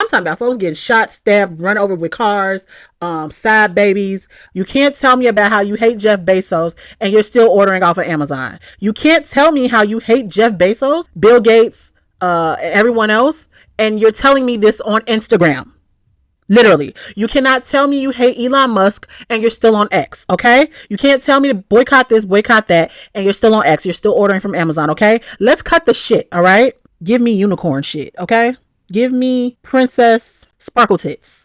talking about folks getting shot, stabbed, run over with cars, side babies. You can't tell me about how you hate Jeff Bezos and you're still ordering off of Amazon. You can't tell me how you hate Jeff Bezos, Bill Gates, everyone else, and you're telling me this on Instagram. Literally. You cannot tell me you hate Elon Musk and you're still on X, okay? You can't tell me to boycott this, boycott that, and you're still on X. You're still ordering from Amazon, okay? Let's cut the shit, all right? Give me unicorn shit, okay? Give me Princess Sparkle Tits.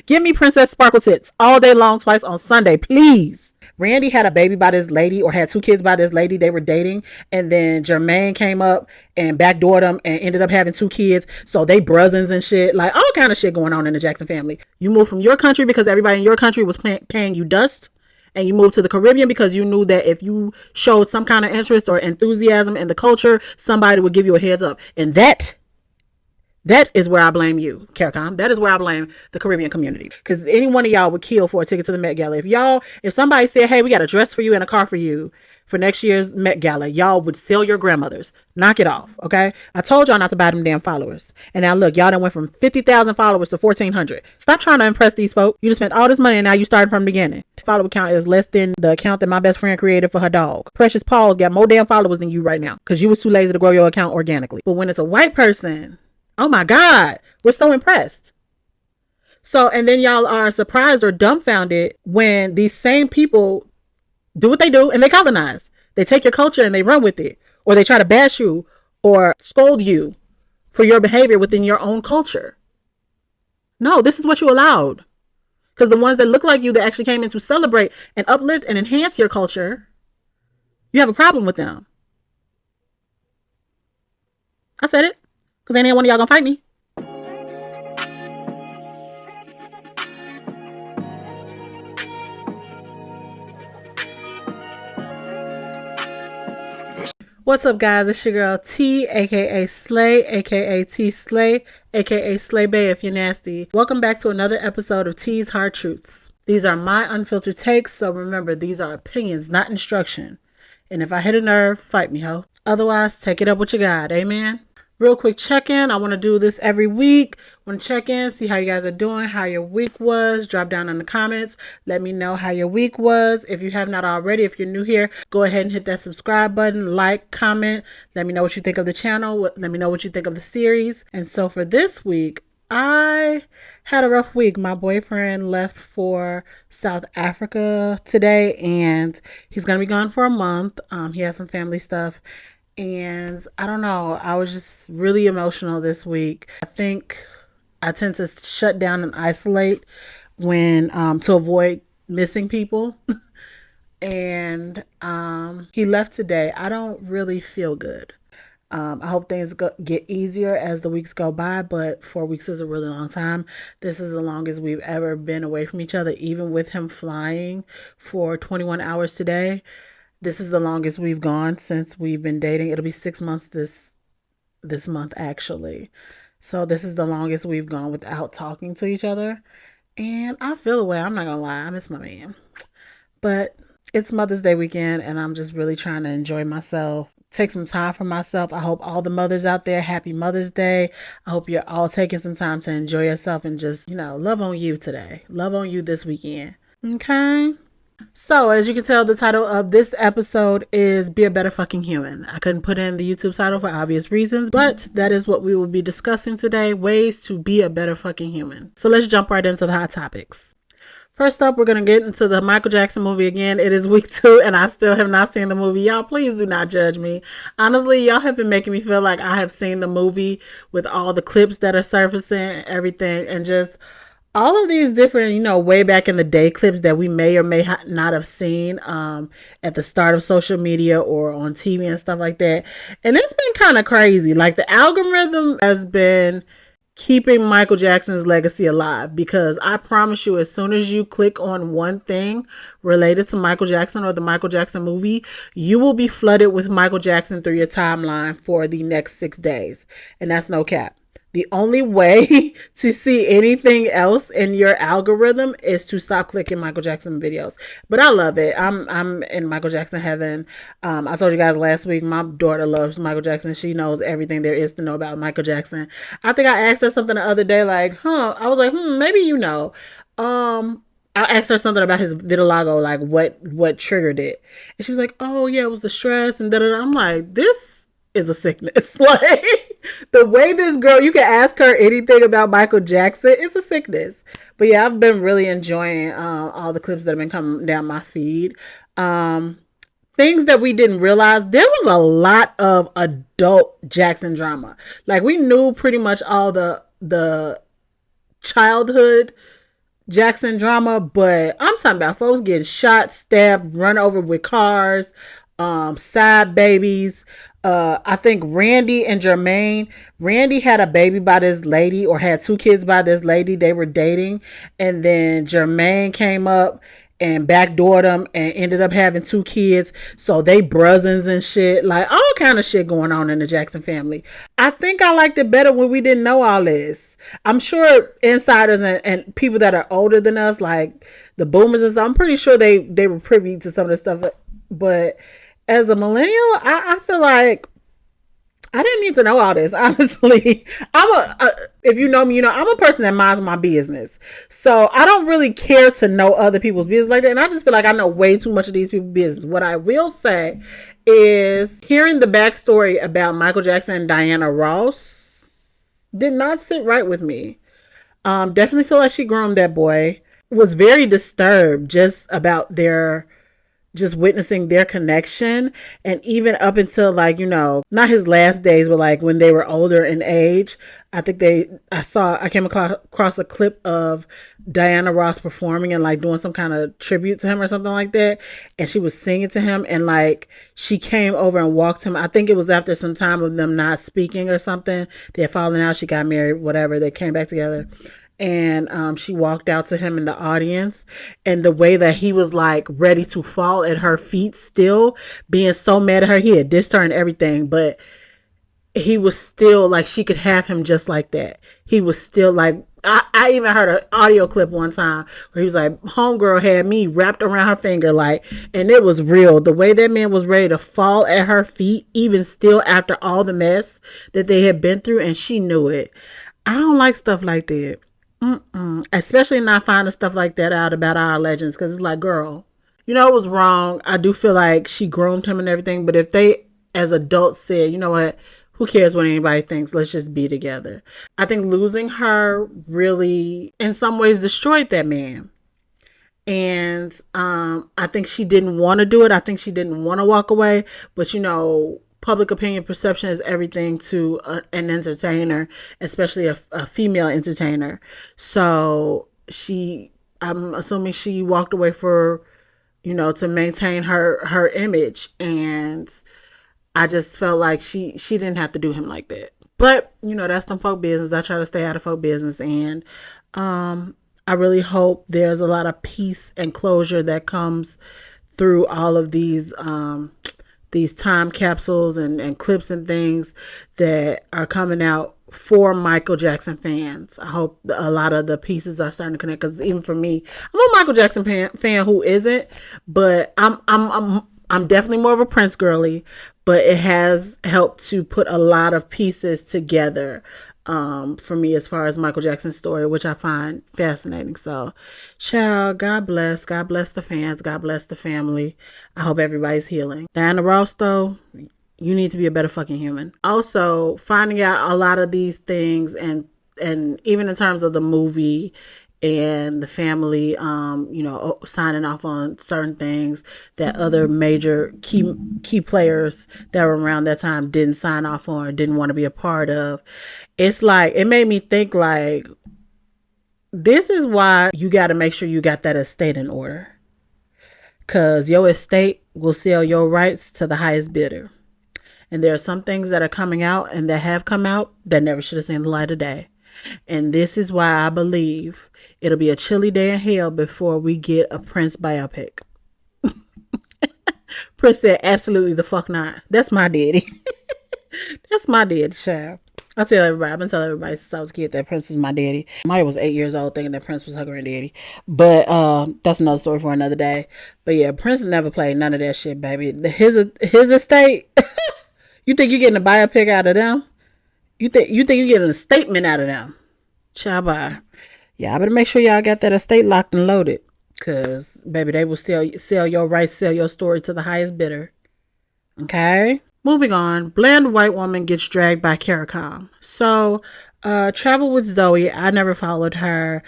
Give me Princess Sparkle Tits all day long, twice on Sunday, please. Randy had a baby by this lady, or had 2 kids by this lady. They were dating, and then Jermaine came up and backdoored them and ended up having 2 kids. So they brothers and shit, like all kind of shit going on in the Jackson family. You moved from your country because everybody in your country was paying you dust, and you moved to the Caribbean because you knew that if you showed some kind of interest or enthusiasm in the culture, somebody would give you a heads up. And that is where I blame you, CARICOM. That is where I blame the Caribbean community. Because any one of y'all would kill for a ticket to the Met Gala. If somebody said, hey, we got a dress for you and a car for you for next year's Met Gala, y'all would sell your grandmothers. Knock it off, okay? I told y'all not to buy them damn followers. And now look, y'all done went from 50,000 followers to 1,400. Stop trying to impress these folks. You just spent all this money and now you starting from the beginning. The follower count is less than the account that my best friend created for her dog. Precious Paul's got more damn followers than you right now because you was too lazy to grow your account organically. But when it's a white person, oh my God, we're so impressed. So, and then y'all are surprised or dumbfounded when these same people do what they do and they colonize. They take your culture and they run with it, or they try to bash you or scold you for your behavior within your own culture. No, this is what you allowed. Because the ones that look like you that actually came in to celebrate and uplift and enhance your culture, you have a problem with them. I said it. Because ain't any one of y'all gonna fight me. What's up, guys? It's your girl T, aka Slay, aka T Slay, aka Slay Bay if you're nasty. Welcome back to another episode of T's Hard Truths. These are my unfiltered takes, so remember, these are opinions, not instruction. And if I hit a nerve, fight me, ho. Otherwise, take it up with your God. Amen. Real quick check-in. I want to do this every week. Want to check in, see how you guys are doing, how your week was. Drop down in the comments. Let me know how your week was. If you have not already, if you're new here, go ahead and hit that subscribe button, like, comment. Let me know what you think of the channel. Let me know what you think of the series. And so for this week, I had a rough week. My boyfriend left for South Africa today, and he's going to be gone for a month. He has some family stuff. And I don't know, I was just really emotional this week. I think I tend to shut down and isolate when to avoid missing people. And he left today. I don't really feel good. I hope things get easier as the weeks go by, but 4 weeks is a really long time. This is the longest we've ever been away from each other, even with him flying for 21 hours today. This is the longest we've gone since we've been dating. It'll be 6 months this month, actually. So this is the longest we've gone without talking to each other. And I feel away. I'm not going to lie. I miss my man. But it's Mother's Day weekend, and I'm just really trying to enjoy myself. Take some time for myself. I hope all the mothers out there, happy Mother's Day. I hope you're all taking some time to enjoy yourself and just, love on you today. Love on you this weekend. Okay? So, as you can tell, the title of this episode is Be a Better Fucking Human. I couldn't put in the YouTube title for obvious reasons, but that is what we will be discussing today, ways to be a better fucking human. So let's jump right into the hot topics. First up, we're going to get into the Michael Jackson movie again. It is week 2 and I still have not seen the movie. Y'all, please do not judge me. Honestly, y'all have been making me feel like I have seen the movie with all the clips that are surfacing and everything, and just all of these different, way back in the day clips that we may or may not have seen at the start of social media or on TV and stuff like that. And it's been kind of crazy. Like, the algorithm has been keeping Michael Jackson's legacy alive, because I promise you, as soon as you click on one thing related to Michael Jackson or the Michael Jackson movie, you will be flooded with Michael Jackson through your timeline for the next 6 days. And that's no cap. The only way to see anything else in your algorithm is to stop clicking Michael Jackson videos. But I love it. I'm in Michael Jackson heaven. I told you guys last week, my daughter loves Michael Jackson. She knows everything there is to know about Michael Jackson. I think I asked her something the other day, like, I was like, maybe you know. I asked her something about his vitiligo, like what triggered it, and she was like, "Oh yeah, it was the stress and da da." I'm like, this is a sickness. Like the way this girl, you can ask her anything about Michael Jackson, it's a sickness. But yeah, I've been really enjoying all the clips that have been coming down my feed. Things that we didn't realize, there was a lot of adult Jackson drama. Like we knew pretty much all the childhood Jackson drama, but I'm talking about folks getting shot, stabbed, run over with cars, side babies. I think Randy and Jermaine, Randy had a baby by this lady, or had 2 kids by this lady. They were dating, and then Jermaine came up and backdoored them and ended up having 2 kids. So they brothers and shit, like all kind of shit going on in the Jackson family. I think I liked it better when we didn't know all this. I'm sure insiders and people that are older than us, like the boomers and stuff, I'm pretty sure they were privy to some of the stuff. But as a millennial, I feel like I didn't need to know all this, honestly. If you know me, you know, I'm a person that minds my business. So I don't really care to know other people's business like that. And I just feel like I know way too much of these people's business. What I will say is hearing the backstory about Michael Jackson and Diana Ross did not sit right with me. Definitely feel like she groomed that boy. Was very disturbed just about just witnessing their connection, and even up until, like, you know, not his last days, but like when they were older in age. I came across a clip of Diana Ross performing and like doing some kind of tribute to him or something like that, and she was singing to him, and like she came over and walked him. I think it was after some time of them not speaking or something. They had fallen out, she got married, whatever, they came back together. And she walked out to him in the audience, and the way that he was like ready to fall at her feet, still being so mad at her. He had dissed her and everything, but he was still like, she could have him just like that. He was still like, I even heard an audio clip one time where he was like, homegirl had me wrapped around her finger, like, and it was real. The way that man was ready to fall at her feet, even still after all the mess that they had been through, and she knew it. I don't like stuff like that. Especially not finding stuff like that out about our legends, because it's like, girl, you know, it was wrong. I do feel like she groomed him and everything, but if they as adults said, you know what, who cares what anybody thinks, let's just be together. I think losing her really in some ways destroyed that man. And I think she didn't want to do it. I think she didn't want to walk away, but you know, public opinion perception is everything to an entertainer, especially a female entertainer. So I'm assuming she walked away for, you know, to maintain her image. And I just felt like she didn't have to do him like that. But, you know, that's some folk business. I try to stay out of folk business. And I really hope there's a lot of peace and closure that comes through all of these time capsules and clips and things that are coming out for Michael Jackson fans. I hope a lot of the pieces are starting to connect, because even for me, I'm a Michael Jackson fan who isn't, but I'm definitely more of a Prince girly, but it has helped to put a lot of pieces together for me as far as Michael Jackson's story, which I find fascinating. So, child, God bless the fans, God bless the family. I hope everybody's healing. Diana Ross, though, you need to be a better fucking human. Also, finding out a lot of these things, and even in terms of the movie and the family, you know, signing off on certain things that other major key players that were around that time didn't sign off on or didn't want to be a part of. It's like, it made me think like, this is why you got to make sure you got that estate in order, because your estate will sell your rights to the highest bidder. And there are some things that are coming out and that have come out that never should have seen the light of day. And this is why I believe it'll be a chilly day in hell before we get a Prince biopic. Prince said, absolutely the fuck not. That's my daddy. That's my daddy, child. I tell everybody, I've been telling everybody since I was a kid that Prince was my daddy. Maya was 8 years old thinking that Prince was her granddaddy. But that's another story for another day. But yeah, Prince never played none of that shit, baby. His estate, you think you're getting a biopic out of them? You think you're getting a statement out of them? Ciao, bye. Yeah, I better make sure y'all got that estate locked and loaded. Cause baby, they will still sell your rights, sell your story to the highest bidder. Okay? Moving on, bland white woman gets dragged by CARICOM. So, Travel with Zoe, I never followed her.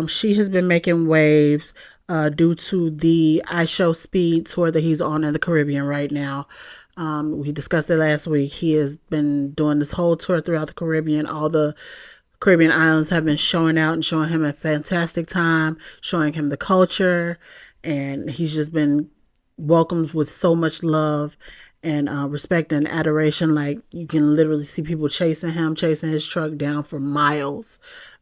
She has been making waves due to the I Show Speed tour that he's on in the Caribbean right now. We discussed it last week. He has been doing this whole tour throughout the Caribbean. All the Caribbean islands have been showing out and showing him a fantastic time, showing him the culture, and he's just been welcomed with so much love and respect and adoration. Like, you can literally see people chasing his truck down for miles.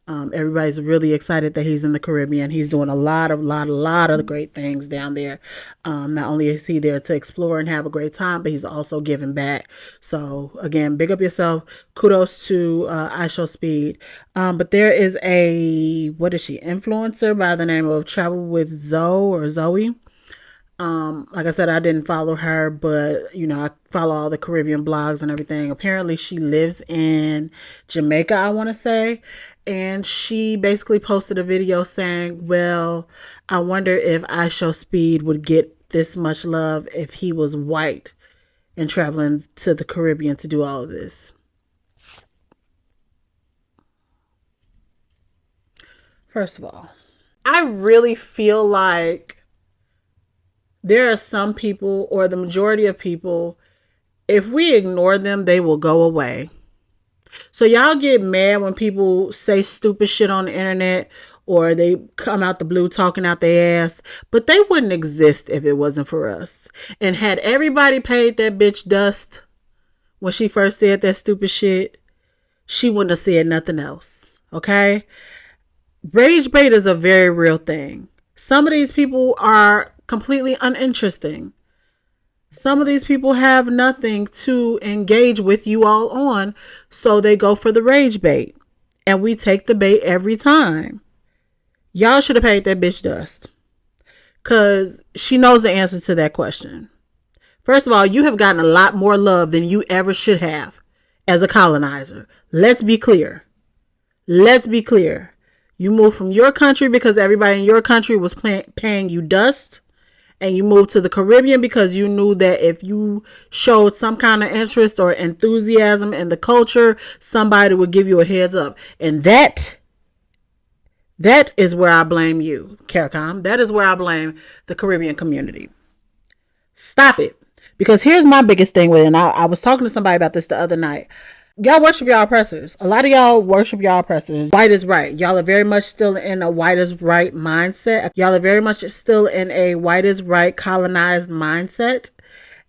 Everybody's really excited that he's in the Caribbean. He's doing a lot of great things down there. Not only is he there to explore and have a great time, but he's also giving back. So again, big up yourself. Kudos to I Show Speed. But there is a, what is she, influencer by the name of Travel with Zoe. Like I said, I didn't follow her, but I follow all the Caribbean blogs and everything. Apparently she lives in Jamaica, I want to say. And she basically posted a video saying, well, I wonder if I Show Speed would get this much love if he was white and traveling to the Caribbean to do all of this. First of all, I really feel like there are some people, or the majority of people, if we ignore them, they will go away. So y'all get mad when people say stupid shit on the internet, or they come out the blue talking out their ass, but they wouldn't exist if it wasn't for us. And had everybody paid that bitch dust when she first said that stupid shit, she wouldn't have said nothing else. Okay? Rage bait is a very real thing. Some of these people are completely uninteresting. Some of these people have nothing to engage with you all on, so they go for the rage bait. And we take the bait every time. Y'all should have paid that bitch dust. Because she knows the answer to that question. First of all, you have gotten a lot more love than you ever should have as a colonizer. Let's be clear. Let's be clear. You moved from your country because everybody in your country was paying you dust. And you moved to the Caribbean because you knew that if you showed some kind of interest or enthusiasm in the culture, somebody would give you a heads up. And that is where I blame you, CARICOM. That is where I blame the Caribbean community. Stop it. Because here's my biggest thing with it. And I was talking to somebody about this the other night. Y'all worship y'all oppressors. A lot of y'all worship y'all oppressors. White is right. Y'all are very much still in a white is right mindset. Y'all are very much still in a white is right colonized mindset.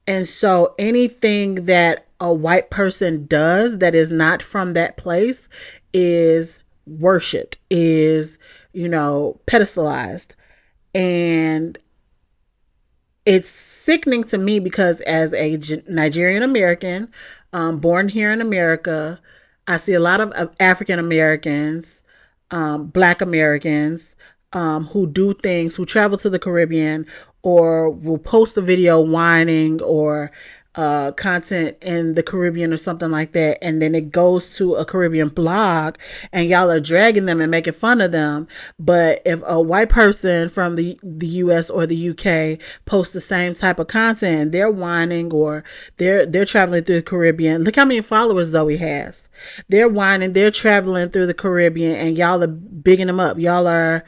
And so anything that a white person does that is not from that place is worshipped, is, pedestalized. And it's sickening to me because as a Nigerian American, born here in America, I see a lot of African Americans, Black Americans, who do things, who travel to the Caribbean or will post a video whining or content in the Caribbean or something like that, and then it goes to a Caribbean blog and y'all are dragging them and making fun of them. But if a white person from the US or the UK posts the same type of content, they're whining or they're traveling through the Caribbean. Look how many followers Zoe has. They're whining, they're traveling through the Caribbean, and y'all are bigging them up. Y'all are,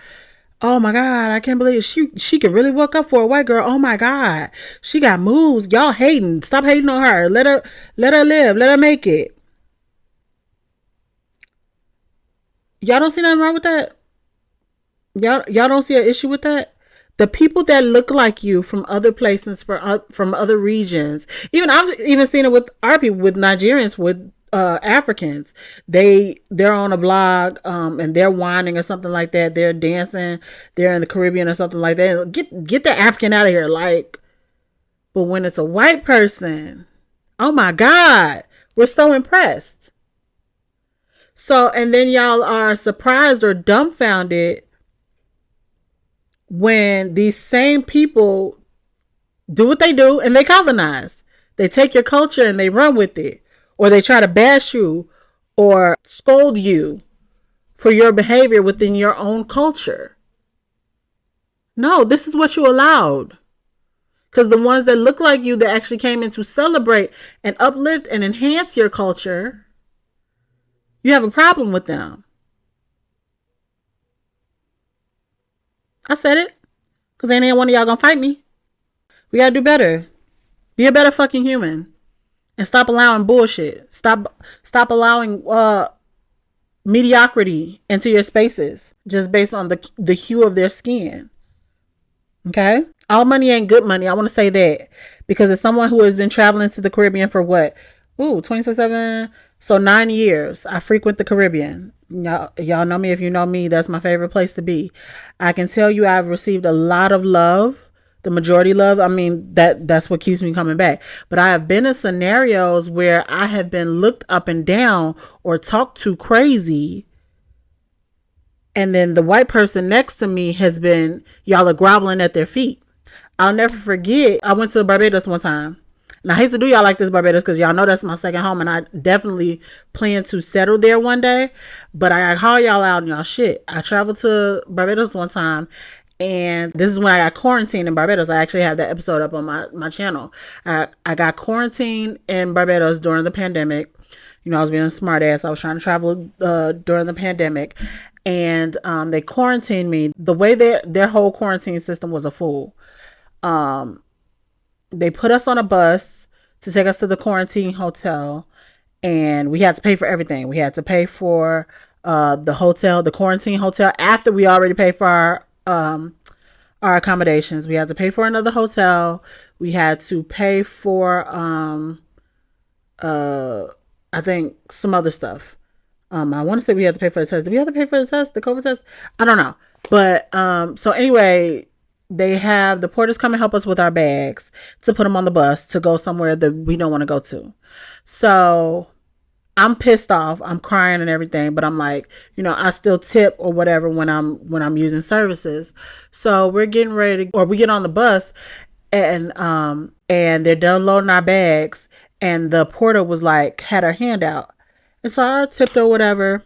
oh my God, I can't believe she can really walk up for a white girl. Oh my God, she got moves. Y'all hating. Stop hating on her. Let her live. Let her make it. Y'all don't see nothing wrong with that? Y'all don't see an issue with that? The people that look like you from other places, from other regions, I've even seen it with our people, with Nigerians, with Africans. They're on a blog and they're whining or something like that. They're dancing. They're in the Caribbean or something like that. Get the African out of here. But when it's a white person, oh my God, we're so impressed. So, and then y'all are surprised or dumbfounded when these same people do what they do and they colonize. They take your culture and they run with it, or they try to bash you or scold you for your behavior within your own culture. No, this is what you allowed. Because the ones that look like you that actually came in to celebrate and uplift and enhance your culture, you have a problem with them. I said it. Because ain't one of y'all gonna fight me. We gotta do better. Be a better fucking human. And stop allowing bullshit. Stop allowing mediocrity into your spaces just based on the hue of their skin. Okay? All money ain't good money. I want to say that. Because as someone who has been traveling to the Caribbean for what? 27. So 9 years. I frequent the Caribbean. Y'all know me. If you know me, that's my favorite place to be. I can tell you I've received a lot of love. The majority love. I mean, that's what keeps me coming back. But I have been in scenarios where I have been looked up and down or talked to crazy. And then the white person next to me has been, y'all are groveling at their feet. I'll never forget. I went to Barbados one time. And I hate to do y'all like this, Barbados, because y'all know that's my second home. And I definitely plan to settle there one day. But I gotta call y'all out on y'all shit. I traveled to Barbados one time. And this is when I got quarantined in Barbados. I actually have that episode up on my channel. I got quarantined in Barbados during the pandemic. You know, I was being a smart ass. I was trying to travel during the pandemic. And they quarantined me. The way their whole quarantine system was a fool. They put us on a bus to take us to the quarantine hotel. And we had to pay for everything. We had to pay for the hotel, the quarantine hotel, after we already paid for our accommodations. We had to pay for another hotel. We had to pay for I think some other stuff. I want to say we had to pay for the test. Did we have to pay for the test, the COVID test? I don't know. But so anyway, the porters come and help us with our bags to put them on the bus to go somewhere that we don't want to go to. So I'm pissed off. I'm crying and everything, but I'm like, you know, I still tip or whatever when I'm using services. So we're getting ready or we get on the bus and they're done loading our bags and the porter was like, had her hand out. And so I tipped or whatever.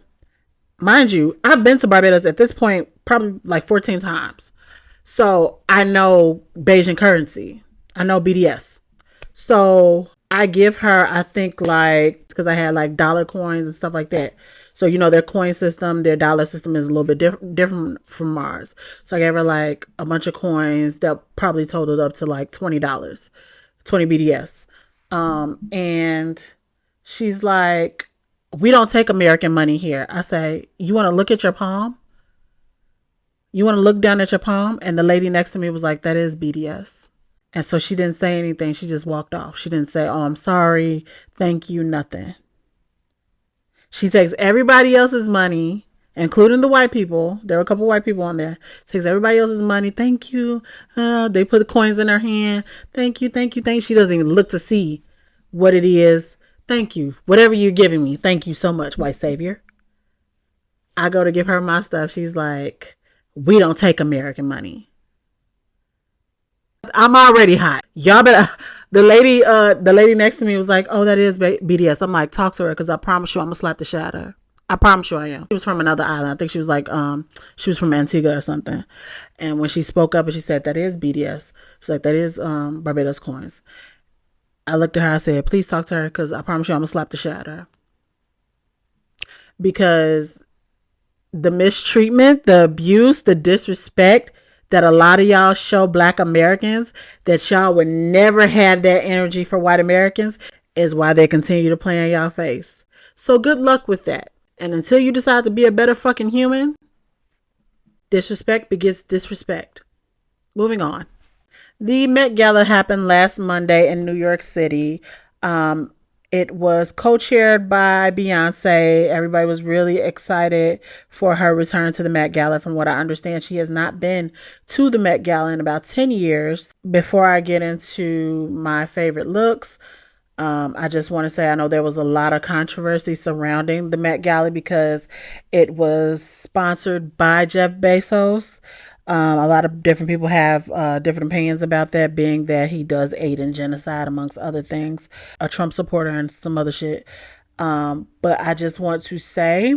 Mind you, I've been to Barbados at this point probably like 14 times. So I know Bajan currency. I know BDS. So I give her, I think like, because I had like dollar coins and stuff like that. So, you know, their coin system, their dollar system is a little bit different from ours. So I gave her like a bunch of coins that probably totaled up to like $20, 20 BDS. And she's like, we don't take American money here. I say, you want to look at your palm? You want to look down at your palm? And the lady next to me was like, that is BDS. And so she didn't say anything. She just walked off. She didn't say, oh, I'm sorry. Thank you. Nothing. She takes everybody else's money, including the white people. There were a couple white people on there. Takes everybody else's money. Thank you. They put the coins in her hand. Thank you. Thank you. Thank you. She doesn't even look to see what it is. Thank you. Whatever you're giving me. Thank you so much, white savior. I go to give her my stuff. She's like, we don't take American money. I'm already hot. Y'all better. The lady next to me was like, oh, that is BDS. I'm like, talk to her because I promise you I'm going to slap the shit out of her. I promise you I am. She was from another island. I think she was like, she was from Antigua or something. And when she spoke up and she said, that is BDS. She's like, that is Barbados coins. I looked at her, I said, please talk to her because I promise you I'm going to slap the shit out of her. Because the mistreatment, the abuse, the disrespect that a lot of y'all show Black Americans, that y'all would never have that energy for white Americans, is why they continue to play in y'all face. So good luck with that. And until you decide to be a better fucking human, disrespect begets disrespect. Moving on. The Met Gala happened last Monday in New York City. It was co-chaired by Beyonce. Everybody was really excited for her return to the Met Gala. From what I understand, she has not been to the Met Gala in about 10 years. Before I get into my favorite looks, I just want to say, I know there was a lot of controversy surrounding the Met Gala because it was sponsored by Jeff Bezos. A lot of different people have different opinions about that, being that he does aid in genocide, amongst other things, a Trump supporter and some other shit. But I just want to say,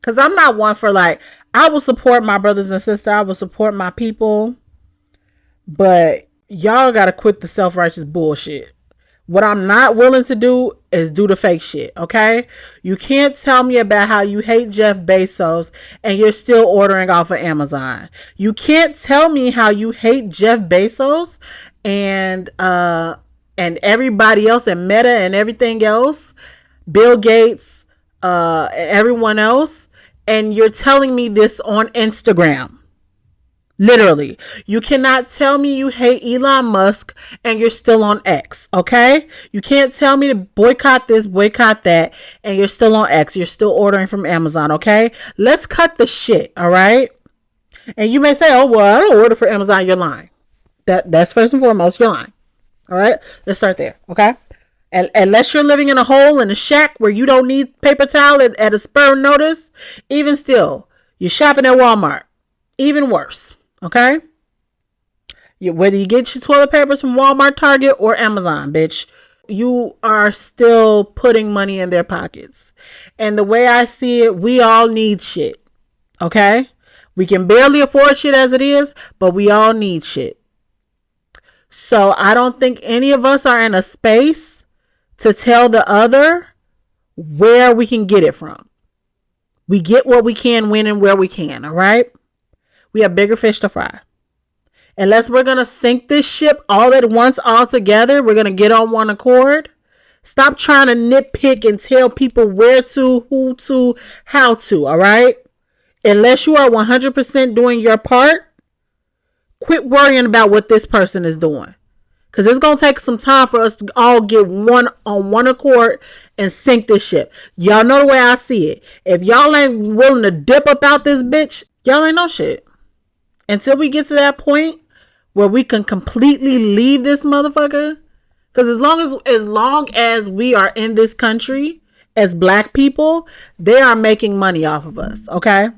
because I'm not one for like, I will support my brothers and sisters, I will support my people, but y'all got to quit the self-righteous bullshit. What I'm not willing to do is do the fake shit, okay? You can't tell me about how you hate Jeff Bezos and you're still ordering off of Amazon. You can't tell me how you hate Jeff Bezos and everybody else and Meta and everything else, Bill Gates, and everyone else, and you're telling me this on Instagram. Literally, you cannot tell me you hate Elon Musk and you're still on X, okay? You can't tell me to boycott this, boycott that, and you're still on X. You're still ordering from Amazon, okay? Let's cut the shit, all right? And you may say, oh, well, I don't order for Amazon. You're lying. That's first and foremost, you're lying, all right? Let's start there, okay? And unless you're living in a hole in a shack where you don't need paper towel at a spur notice, even still, you're shopping at Walmart. Even worse. Okay? Whether you get your toilet papers from Walmart, Target, or Amazon, bitch, you are still putting money in their pockets. And the way I see it, we all need shit. Okay? We can barely afford shit as it is, but we all need shit. So I don't think any of us are in a space to tell the other where we can get it from. We get what we can, when and where we can, all right? We have bigger fish to fry. Unless we're going to sink this ship all at once, all together, we're going to get on one accord. Stop trying to nitpick and tell people where to, who to, how to, all right? Unless you are 100% doing your part, quit worrying about what this person is doing. Because it's going to take some time for us to all get on one accord and sink this ship. Y'all know the way I see it. If y'all ain't willing to dip up out this bitch, y'all ain't no shit. Until we get to that point where we can completely leave this motherfucker. Because as long as we are in this country as black people, they are making money off of us. Okay?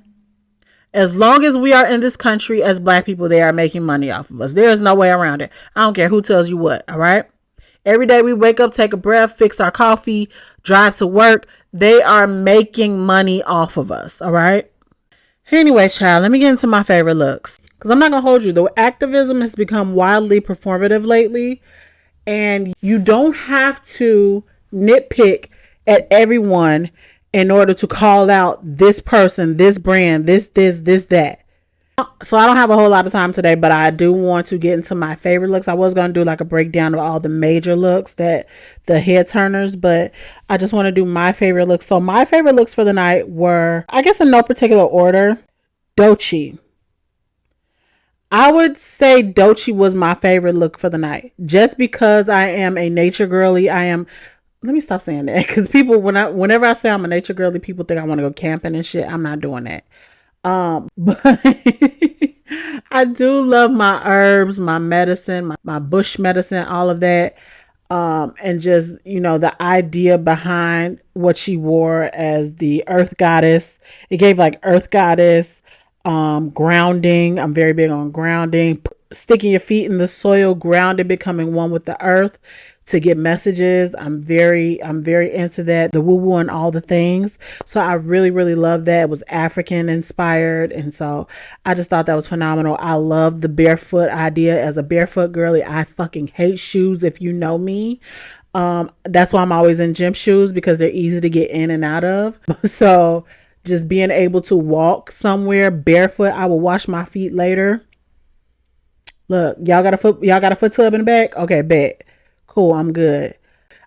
As long as we are in this country as black people, they are making money off of us. There is no way around it. I don't care who tells you what. All right? Every day we wake up, take a breath, fix our coffee, drive to work. They are making money off of us. All right? Anyway, child, let me get into my favorite looks. Because I'm not going to hold you. The activism has become wildly performative lately. And you don't have to nitpick at everyone in order to call out this person, this brand, this, that. So I don't have a whole lot of time today, but I do want to get into my favorite looks. I was going to do like a breakdown of all the major looks, that the head turners, but I just want to do my favorite looks. So my favorite looks for the night were, I guess in no particular order, Doechii. I would say Doechii was my favorite look for the night, just because I am a nature girly. Let me stop saying that, because people, whenever I say I'm a nature girly, people think I want to go camping and shit. I'm not doing that. But I do love my herbs, my medicine, my bush medicine, all of that. And just, the idea behind what she wore as the earth goddess. It gave like earth goddess, grounding. I'm very big on grounding, sticking your feet in the soil, grounding, becoming one with the earth to get messages. I'm very into that, the woo woo and all the things. So I really, really love that. It was African inspired. And so I just thought that was phenomenal. I love the barefoot idea. As a barefoot girly, I fucking hate shoes, if you know me. That's why I'm always in gym shoes, because they're easy to get in and out of. So just being able to walk somewhere barefoot, I will wash my feet later. Look, y'all got a foot tub in the back? Okay, bet. Cool, I'm good.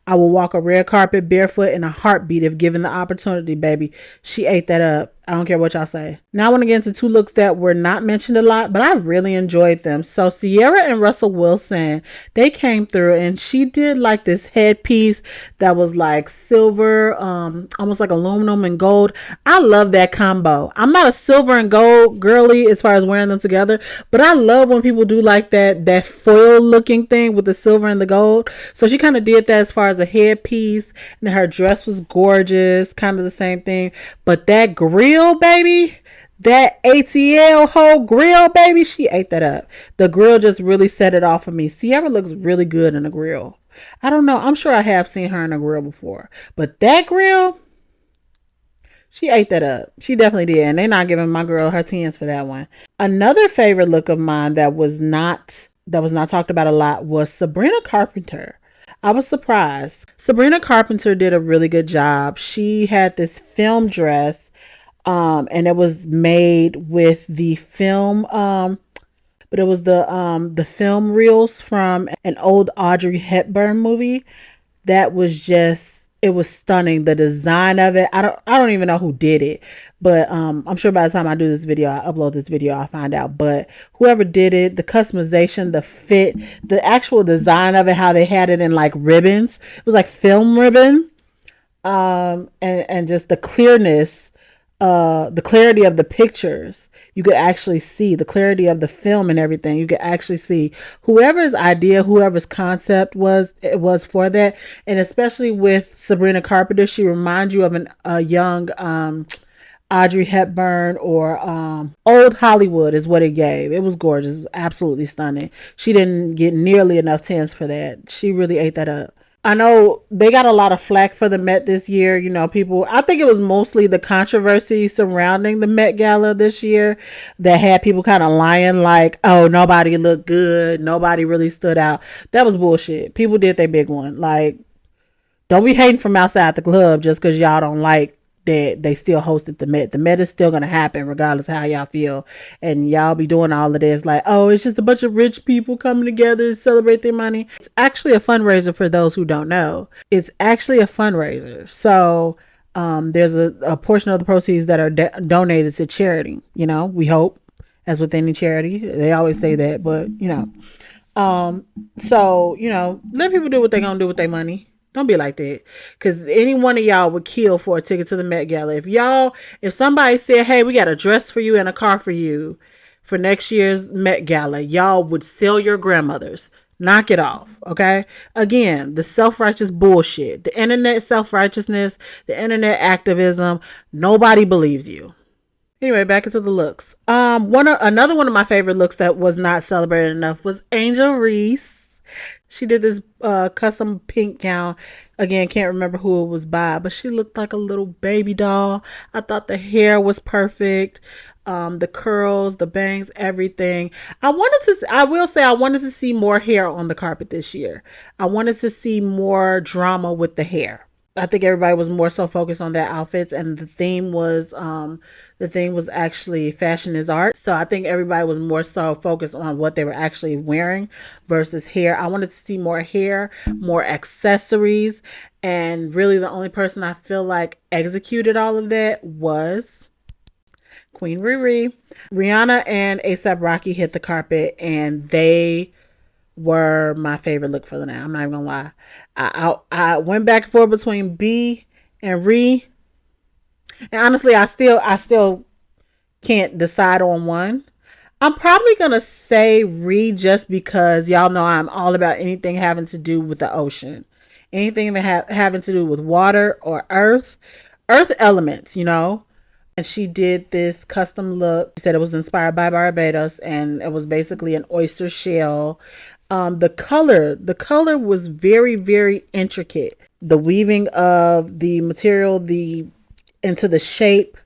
I will walk a red carpet barefoot in a heartbeat if given the opportunity, baby. She ate that up. I don't care what y'all say. Now I want to get into two looks that were not mentioned a lot, but I really enjoyed them. So Sierra and Russell Wilson, they came through and she did like this headpiece that was like silver, almost like aluminum and gold. I love that combo. I'm not a silver and gold girly as far as wearing them together, but I love when people do like that foil looking thing with the silver and the gold. So she kind of did that as far as a headpiece, and her dress was gorgeous, kind of the same thing. But that grill, baby, that ATL whole grill, baby, she ate that up. The grill just really set it off for me. Sierra looks really good in a grill. I don't know. I'm sure I have seen her in a grill before, but that grill, she ate that up. She definitely did. And they're not giving my girl her 10s for that one. Another favorite look of mine that was not talked about a lot was Sabrina Carpenter. I was surprised. Sabrina Carpenter did a really good job. She had this film dress, and it was made with the film, but it was the film reels from an old Audrey Hepburn movie. That was just, it was stunning. The design of it, I don't even know who did it, but I'm sure by the time I do this video, I upload this video, I'll find out. But whoever did it, the customization, the fit, the actual design of it, how they had it in like ribbons, it was like film ribbon, and just the clearness, the clarity of the pictures. You could actually see the clarity of the film and everything. You could actually see whoever's idea, whoever's concept was for that. And especially with Sabrina Carpenter, she reminds you of a young Audrey Hepburn, or old Hollywood is what it gave. It was gorgeous. It was absolutely stunning. She didn't get nearly enough 10s for that. She really ate that up. I know they got a lot of flack for the Met this year. You know, people, I think it was mostly the controversy surrounding the Met Gala this year that had people kind of lying like, oh, nobody looked good. Nobody really stood out. That was bullshit. People did their big one. Like, don't be hating from outside the club just because y'all don't like that they still hosted the Met. The Met is still going to happen regardless of how y'all feel. And y'all be doing all of this like, oh, it's just a bunch of rich people coming together to celebrate their money. It's actually a fundraiser for those who don't know. It's actually a fundraiser. So there's a portion of the proceeds that are donated to charity. You know, we hope, as with any charity. They always say that, but you know. So, you know, let people do what they're going to do with their money. Don't be like that. Because any one of y'all would kill for a ticket to the Met Gala. If somebody said, hey, we got a dress for you and a car for you for next year's Met Gala, y'all would sell your grandmothers. Knock it off. Okay. Again, the self-righteous bullshit, the internet self-righteousness, the internet activism. Nobody believes you. Anyway, back into the looks. Another one of my favorite looks that was not celebrated enough was Angel Reese. She did this custom pink gown. Again, can't remember who it was by, but she looked like a little baby doll. I thought the hair was perfect. The curls, the bangs, everything. I will say I wanted to see more hair on the carpet this year. I wanted to see more drama with the hair. I think everybody was more so focused on their outfits, and the theme was actually fashion is art. So I think everybody was more so focused on what they were actually wearing versus hair. I wanted to see more hair, more accessories, and really the only person I feel like executed all of that was Queen Riri. Rihanna and A$AP Rocky hit the carpet, and they were my favorite look for the night. I'm not even gonna lie. I went back and forth between B and Ree, and honestly, I still can't decide on one. I'm probably gonna say Ree just because y'all know I'm all about anything having to do with the ocean, anything that having to do with water or earth elements, you know. And she did this custom look. She said it was inspired by Barbados, and it was basically an oyster shell. The color was very, very intricate. The weaving of the material, into the shape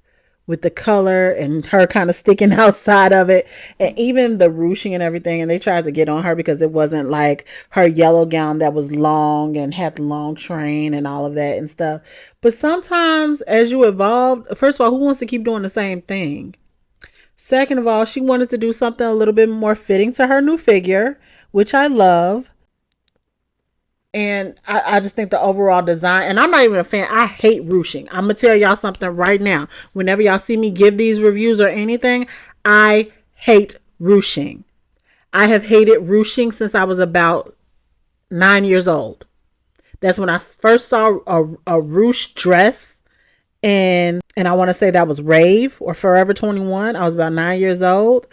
with the color and her kind of sticking outside of it, and even the ruching and everything. And they tried to get on her because it wasn't like her yellow gown that was long and had the long train and all of that and stuff. But sometimes as you evolve, first of all, who wants to keep doing the same thing? Second of all, she wanted to do something a little bit more fitting to her new figure, which I love. And I just think the overall design, and I'm not even a fan. I hate ruching. I'm gonna tell y'all something right now. Whenever y'all see me give these reviews or anything, I hate ruching. I have hated ruching since I was about 9 years old. That's when I first saw a ruched dress, and I want to say that was Rave or Forever 21. I was about 9 years old,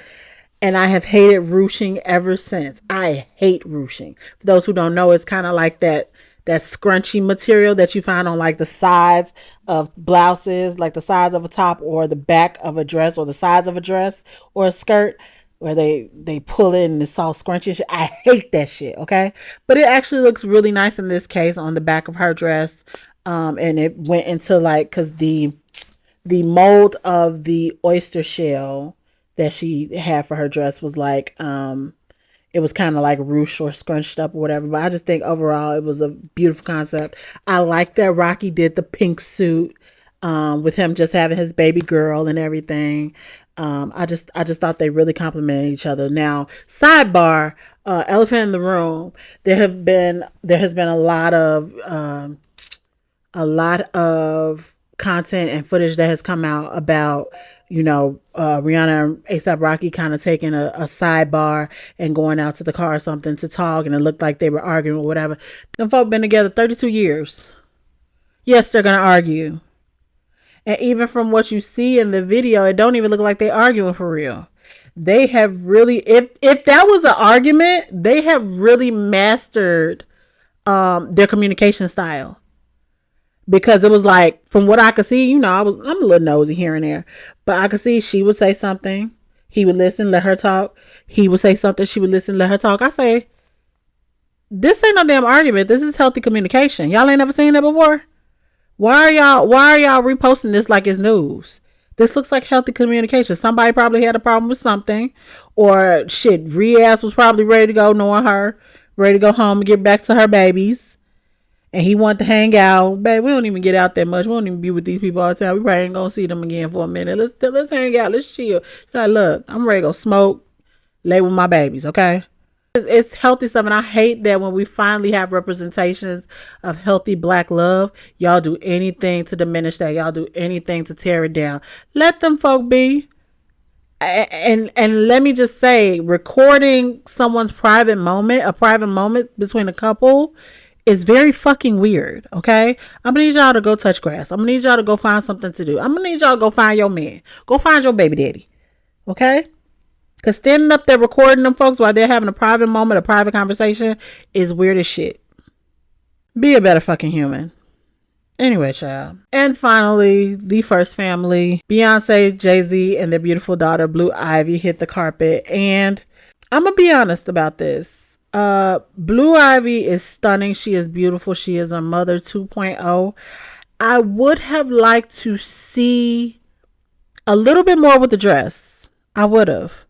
and I have hated ruching ever since. I hate ruching. For those who don't know, it's kind of like that scrunchy material that you find on like the sides of blouses, like the sides of a top or the back of a dress or the sides of a dress or a skirt, where they pull it and it's all scrunchy and shit. I hate that shit. Okay, but it actually looks really nice in this case on the back of her dress. And it went into like, because the mold of the oyster shell that she had for her dress was like, it was kind of like ruched or scrunched up or whatever. But I just think overall it was a beautiful concept. I like that Rocky did the pink suit, with him just having his baby girl and everything. I just thought they really complimented each other. Now, sidebar, elephant in the room. There has been a lot of content and footage that has come out about, Rihanna and ASAP Rocky kind of taking a sidebar and going out to the car or something to talk, and it looked like they were arguing or whatever. Them folk been together 32 years. Yes, they're gonna argue. And even from what you see in the video, it don't even look like they arguing for real. They have really, if that was an argument, they have really mastered their communication style. Because it was like, from what I could see, I'm a little nosy here and there, but I could see she would say something, he would listen, let her talk. He would say something, she would listen, let her talk. I say, this ain't no damn argument. This is healthy communication. Y'all ain't never seen that before. Why are y'all reposting this like it's news? This looks like healthy communication. Somebody probably had a problem with something, or shit, Riaz was probably ready to go, knowing her, ready to go home and get back to her babies. And he wanted to hang out. Babe, we don't even get out that much. We don't even be with these people all the time. We probably ain't gonna see them again for a minute. Let's hang out. Let's chill. She's like, look, I'm ready to go smoke, lay with my babies, okay? It's healthy stuff, and I hate that when we finally have representations of healthy black love, y'all do anything to diminish that. Y'all do anything to tear it down. Let them folk be. And let me just say, recording someone's private moment, a private moment between a couple, is very fucking weird. Okay, I'm gonna need y'all to go touch grass. I'm gonna need y'all to go find something to do. I'm gonna need y'all to go find your man. Go find your baby daddy. Okay, because standing up there recording them folks while they're having a private moment, a private conversation, is weird as shit. Be a better fucking human. Anyway, child. And finally, the first family, Beyonce, Jay-Z, and their beautiful daughter, Blue Ivy, hit the carpet. And I'm going to be honest about this. Blue Ivy is stunning. She is beautiful. She is a mother 2.0. I would have liked to see a little bit more with the dress. I would have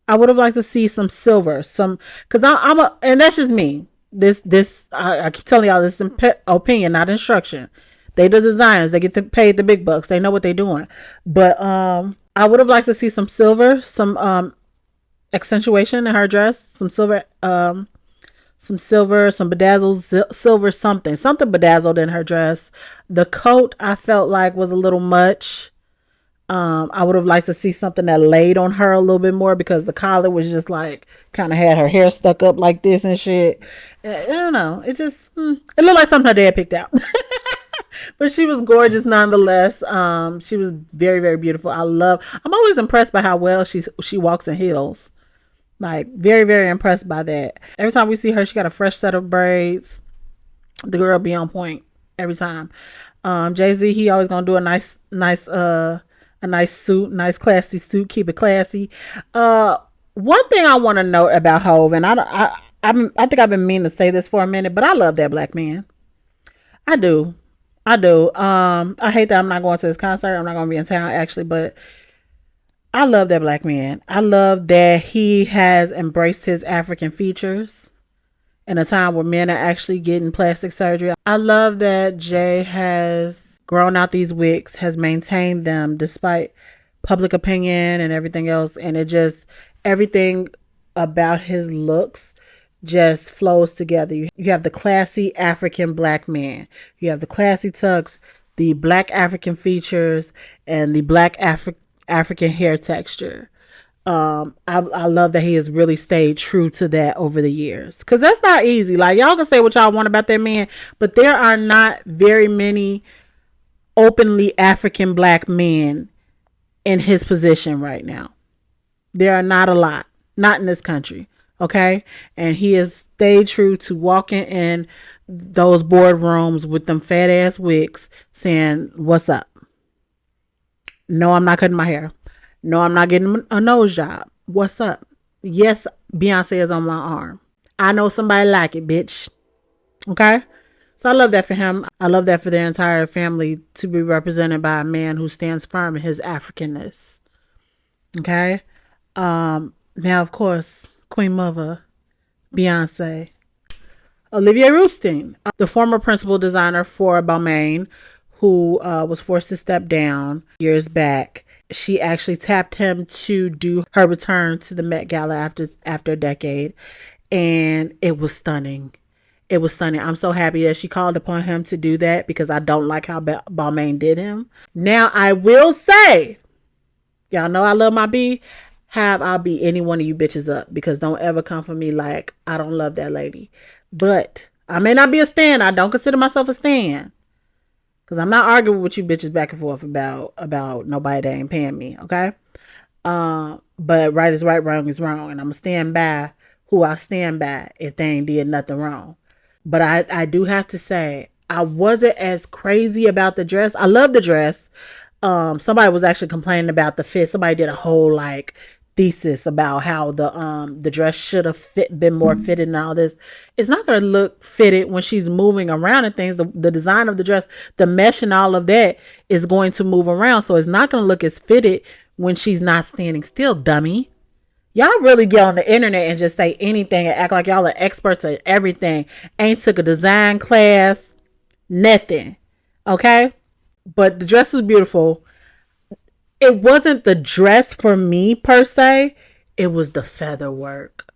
liked to see some silver, because and that's just me. I keep telling y'all, this is opinion, not instruction. They the designers, they get paid the big bucks, they know what they're doing. But I would have liked to see some silver, some accentuation in her dress, some bedazzled silver, something bedazzled in her dress. The coat, I felt like, was a little much. I would have liked to see something that laid on her a little bit more, because the collar was just like, kind of had her hair stuck up like this and shit. I don't know. It just, it looked like something her dad picked out. But she was gorgeous nonetheless. She was very, very beautiful. I'm always impressed by how well she walks in heels. Like, very, very impressed by that. Every time we see her, she got a fresh set of braids. The girl be on point every time. Jay-Z, he always gonna do a nice suit, nice classy suit, keep it classy. One thing I want to note about Hove, and I think I've been meaning to say this for a minute, but I love that black man. I do. I hate that I'm not going to this concert. I'm not going to be in town actually, but I love that black man. I love that he has embraced his African features in a time where men are actually getting plastic surgery. I love that Jay has grown out these wigs, has maintained them despite public opinion and everything else. And everything about his looks just flows together. You have the classy African black man. You have the classy tux, the black African features, and the black African hair texture. I love that he has really stayed true to that over the years, because that's not easy. Like, y'all can say what y'all want about that man, but there are not very many openly African black men in his position right now. There are not a lot, not in this country. Okay. And he has stayed true to walking in those boardrooms with them fat ass wigs saying, "What's up? No, I'm not cutting my hair. No, I'm not getting a nose job. What's up? Yes, Beyonce is on my arm. I know somebody like it, bitch." Okay. So I love that for him. I love that for their entire family to be represented by a man who stands firm in his Africanness. Okay. Now, of course, Queen Mother, Beyonce, Olivier Rousteing, the former principal designer for Balmain, who was forced to step down years back. She actually tapped him to do her return to the Met Gala after a decade, and it was stunning. It was stunning. I'm so happy that she called upon him to do that, because I don't like how Balmain did him. Now, I will say, y'all know I love my B. I'll be any one of you bitches up, because don't ever come for me like I don't love that lady. But I may not be a stan. I don't consider myself a stan, because I'm not arguing with you bitches back and forth about nobody that ain't paying me. Okay. But right is right, wrong is wrong, and I'm gonna stand by who I stand by if they ain't did nothing wrong. But I do have to say, I wasn't as crazy about the dress. I love the dress. Somebody was actually complaining about the fit. Somebody did a whole like thesis about how the dress should have been more fitted and all this. It's not going to look fitted when she's moving around and things. The design of the dress, the mesh and all of that is going to move around, so it's not going to look as fitted when she's not standing still, dummy. Y'all really get on the internet and just say anything and act like y'all are experts at everything. Ain't took a design class, nothing. Okay? But the dress was beautiful. It wasn't the dress for me per se. It was the feather work,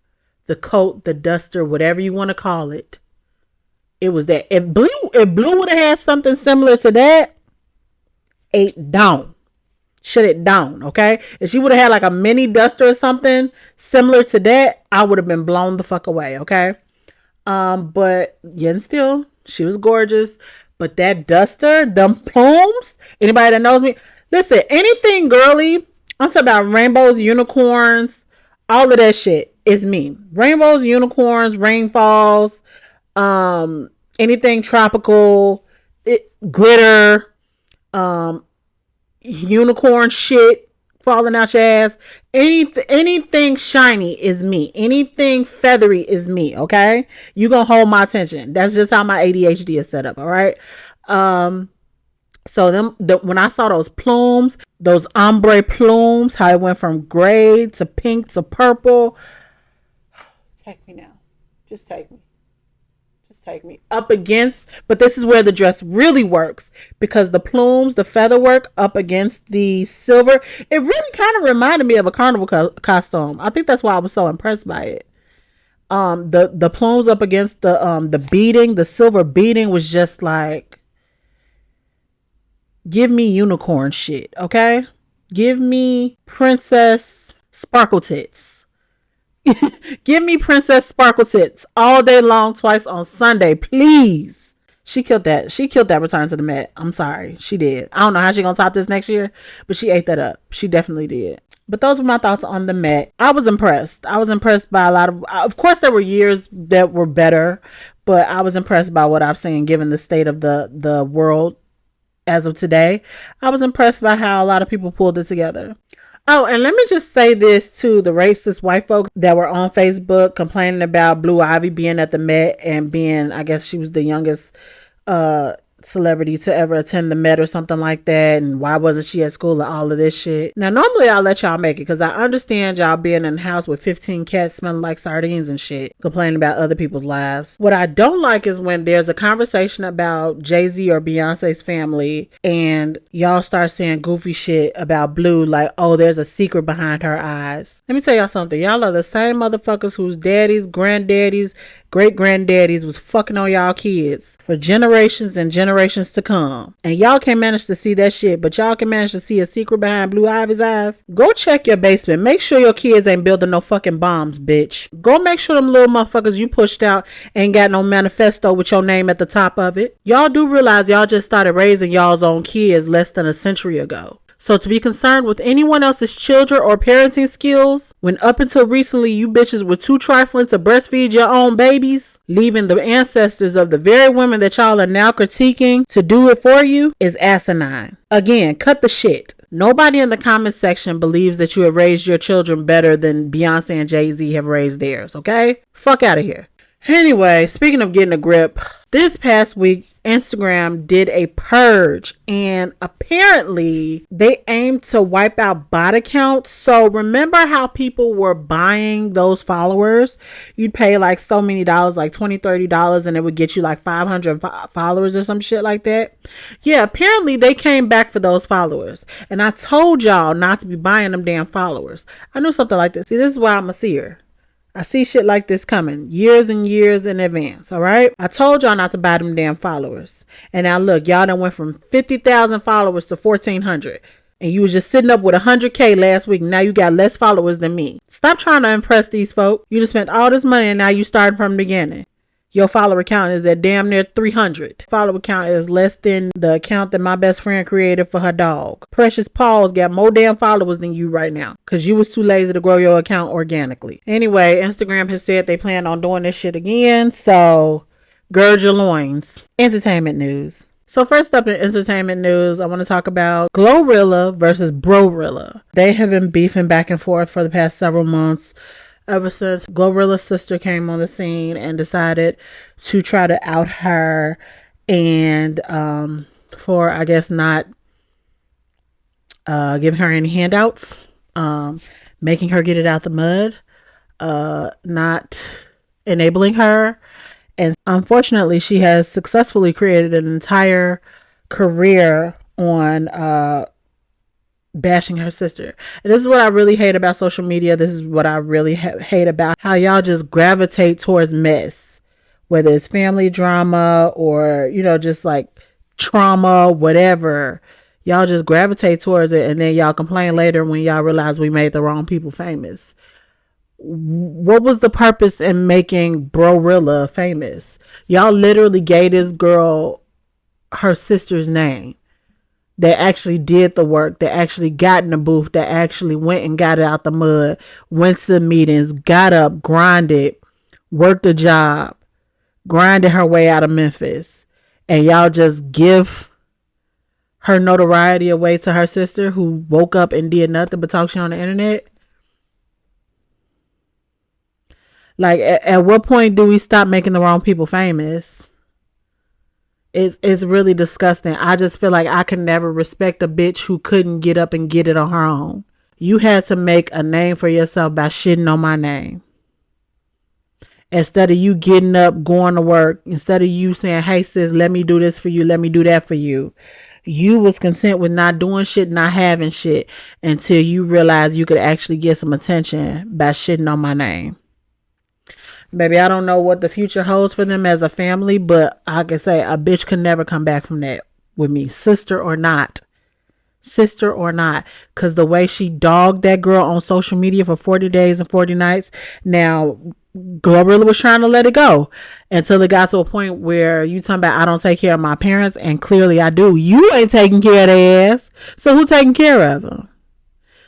the coat, the duster, whatever you want to call it. It was that. If Blue would have had something similar to that, shut it down. Okay? If she would have had like a mini duster or something similar to that, I would have been blown the fuck away. Okay? But yet and still, she was gorgeous. But that duster, them plumes, anybody that knows me, listen, anything girly, I'm talking about rainbows, unicorns, all of that shit is me. Rainbows, unicorns, rainfalls, anything tropical, glitter, unicorn shit falling out your ass. Anything shiny is me. Anything feathery is me. Okay, you gonna hold my attention. That's just how my ADHD is set up. All right. So when I saw those plumes, those ombre plumes, how it went from gray to pink to purple. Take me now. Just take me. Take me up against, but this is where the dress really works, because the plumes, the feather work up against the silver, it really kind of reminded me of a carnival costume. I think that's why I was so impressed by it. The plumes up against the beading, the silver beading was just like, give me unicorn shit. Okay, give me princess sparkle tits. Give me Princess Sparkle Tits all day long, twice on Sunday, please. She killed that. She killed that return to the Met. I'm sorry. She did. I don't know how she's going to top this next year, but she ate that up. She definitely did. But those were my thoughts on the Met. I was impressed. I was impressed by a lot of course, there were years that were better, but I was impressed by what I've seen given the state of the world as of today. I was impressed by how a lot of people pulled it together. Oh, and let me just say this to the racist white folks that were on Facebook complaining about Blue Ivy being at the Met and being, I guess she was the youngest celebrity to ever attend the Met or something like that, and why wasn't she at school and all of this shit. Now normally I'll let y'all make it because I understand y'all being in the house with 15 cats smelling like sardines and shit, complaining about other people's lives. What I don't like is when there's a conversation about Jay-Z or Beyonce's family and y'all start saying goofy shit about Blue, like, oh, there's a secret behind her eyes. Let me tell y'all something. Y'all are the same motherfuckers whose daddies, granddaddies, great granddaddies was fucking on y'all kids for generations and generations to come. And y'all can't manage to see that shit, but y'all can manage to see a secret behind Blue Ivy's eyes. Go check your basement. Make sure your kids ain't building no fucking bombs, bitch. Go make sure them little motherfuckers you pushed out ain't got no manifesto with your name at the top of it. Y'all do realize y'all just started raising y'all's own kids less than a century ago. So to be concerned with anyone else's children or parenting skills, when up until recently you bitches were too trifling to breastfeed your own babies, leaving the ancestors of the very women that y'all are now critiquing to do it for you, is asinine. Again, cut the shit. Nobody in the comment section believes that you have raised your children better than Beyonce and Jay-Z have raised theirs, okay? Fuck out of here. Anyway, speaking of getting a grip, this past week, Instagram did a purge and apparently they aimed to wipe out bot accounts. So remember how people were buying those followers? You'd pay like so many dollars, like $20, $30, and it would get you like 500 followers or some shit like that. Yeah, apparently they came back for those followers. And I told y'all not to be buying them damn followers. I knew something like this. See, this is why I'm a seer. I see shit like this coming years and years in advance, all right? I told y'all not to buy them damn followers. And now look, y'all done went from 50,000 followers to 1,400. And you was just sitting up with 100K last week. Now you got less followers than me. Stop trying to impress these folk. You just spent all this money and now you starting from the beginning. Your follower count is at damn near 300. Follower count is less than the account that my best friend created for her dog. Precious Paul's got more damn followers than you right now because you was too lazy to grow your account organically. Anyway, Instagram has said they plan on doing this shit again, so gird your loins. Entertainment news. So first up in entertainment news, I want to talk about Glorilla versus Brorilla. They have been beefing back and forth for the past several months, ever since Glorilla's sister came on the scene and decided to try to out her and for, I guess, not giving her any handouts, making her get it out the mud, not enabling her. And unfortunately, she has successfully created an entire career on bashing her sister. And this is what I really hate about social media. This is what I really hate about how y'all just gravitate towards mess, whether it's family drama or, you know, just like trauma, whatever. Y'all just gravitate towards it and then y'all complain later when y'all realize we made the wrong people famous. What was the purpose in making Brorilla famous? Y'all literally gave this girl her sister's name. That actually did the work, that actually got in the booth, that actually went and got it out the mud, went to the meetings, got up, grinded, worked a job, grinded her way out of Memphis. And y'all just give her notoriety away to her sister who woke up and did nothing but talk shit on the internet. Like, at what point do we stop making the wrong people famous? It's really disgusting. I just feel like I could never respect a bitch who couldn't get up and get it on her own. You had to make a name for yourself by shitting on my name. Instead of you getting up, going to work, instead of you saying, hey sis, let me do this for you, let me do that for you. You was content with not doing shit, not having shit until you realized you could actually get some attention by shitting on my name. Baby, I don't know what the future holds for them as a family, but I can say a bitch can never come back from that with me, sister or not. Sister or not. Because the way she dogged that girl on social media for 40 days and 40 nights. Now, Glorilla was trying to let it go until it got to a point where you talking about I don't take care of my parents, and clearly I do. You ain't taking care of their ass. So who taking care of them?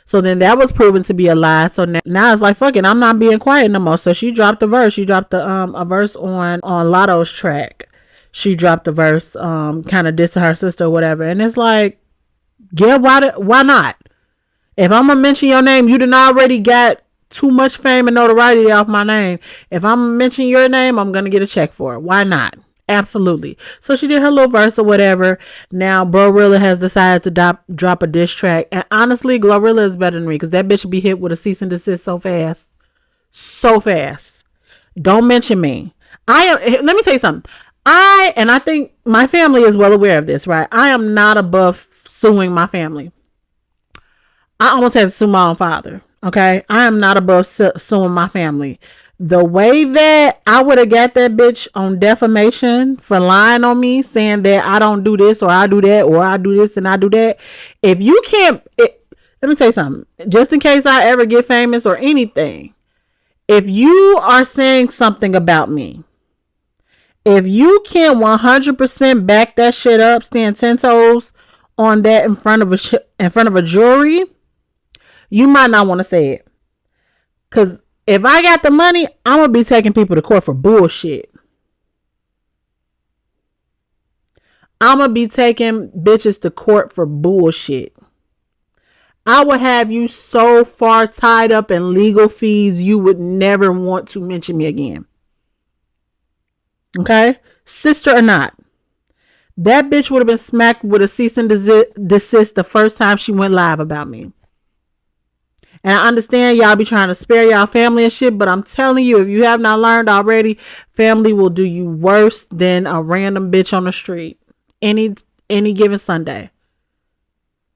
So then that was proven to be a lie. So now it's like, fuck it, I'm not being quiet no more. So she dropped a verse. She dropped a verse on Lotto's track. She dropped a verse, kind of dissing her sister or whatever. And it's like, yeah, why not? If I'm gonna mention your name, you done already got too much fame and notoriety off my name. If I'm gonna mention your name, I'm gonna get a check for it. Why not? Absolutely. So she did her little verse or whatever. Now Brorilla has decided to drop a diss track. And honestly, Glorilla is better than me because that bitch will be hit with a cease and desist so fast. So fast. Don't mention me. Let me tell you something. I think my family is well aware of this, right? I am not above suing my family. I almost had to sue my own father. Okay. I am not above suing my family. The way that I would have got that bitch on defamation for lying on me, saying that I don't do this or I do that or I do this and I do that. If you can't, let me tell you something. Just in case I ever get famous or anything, if you are saying something about me, if you can't 100% back that shit up, stand 10 toes on that in front of a jury, you might not want to say it. Because if I got the money, I'm going to be taking people to court for bullshit. I'm going to be taking bitches to court for bullshit. I will have you so far tied up in legal fees, you would never want to mention me again. Okay? Sister or not. That bitch would have been smacked with a cease and desist the first time she went live about me. And I understand y'all be trying to spare y'all family and shit, but I'm telling you, if you have not learned already, family will do you worse than a random bitch on the street any given Sunday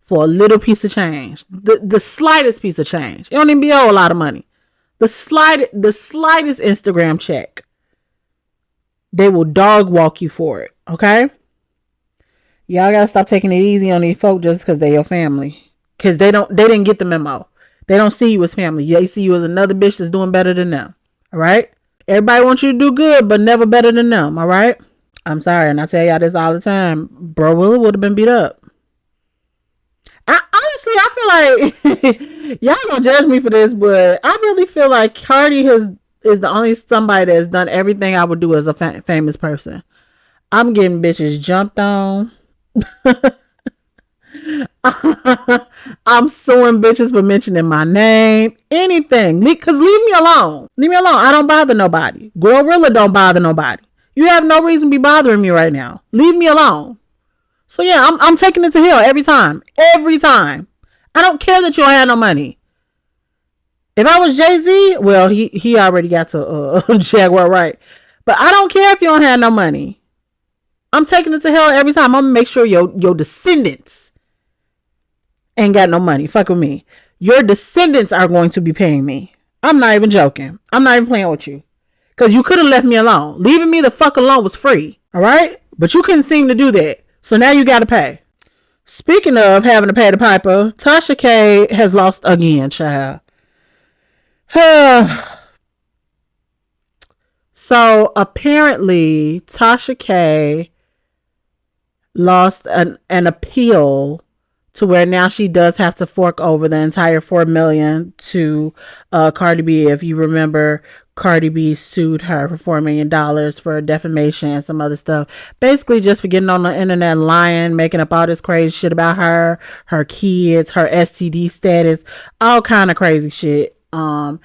for a little piece of change. The slightest piece of change. It don't even be a lot of money. The slightest Instagram check. They will dog walk you for it. Okay? Y'all gotta stop taking it easy on these folk just because they're your family. Because they didn't get the memo. They don't see you as family. They see you as another bitch that's doing better than them. All right? Everybody wants you to do good, but never better than them. All right? I'm sorry, and I tell y'all this all the time. Brorilla would have been beat up. Honestly, I feel like y'all gonna judge me for this, but I really feel like Cardi is the only somebody that's done everything I would do as a famous person. I'm getting bitches jumped on. I'm suing bitches for mentioning my name. Anything. Because leave me alone. Leave me alone. I don't bother nobody. Glorilla don't bother nobody. You have no reason to be bothering me right now. Leave me alone. So yeah, I'm taking it to hell every time. Every time. I don't care that you don't have no money. If I was Jay-Z, well, he already got to Jaguar, right? But I don't care if you don't have no money. I'm taking it to hell every time. I'm gonna make sure your descendants ain't got no money. Fuck with me. Your descendants are going to be paying me. I'm not even joking. I'm not even playing with you. Because you could have left me alone. Leaving me the fuck alone was free. All right? But you couldn't seem to do that. So now you got to pay. Speaking of having to pay the piper, Tasha K has lost again, child. So apparently Tasha K lost an appeal to where now she does have to fork over the entire $4 million to Cardi B. If you remember, Cardi B sued her for $4 million for defamation and some other stuff. Basically just for getting on the internet lying, making up all this crazy shit about her kids, her STD status, all kind of crazy shit. And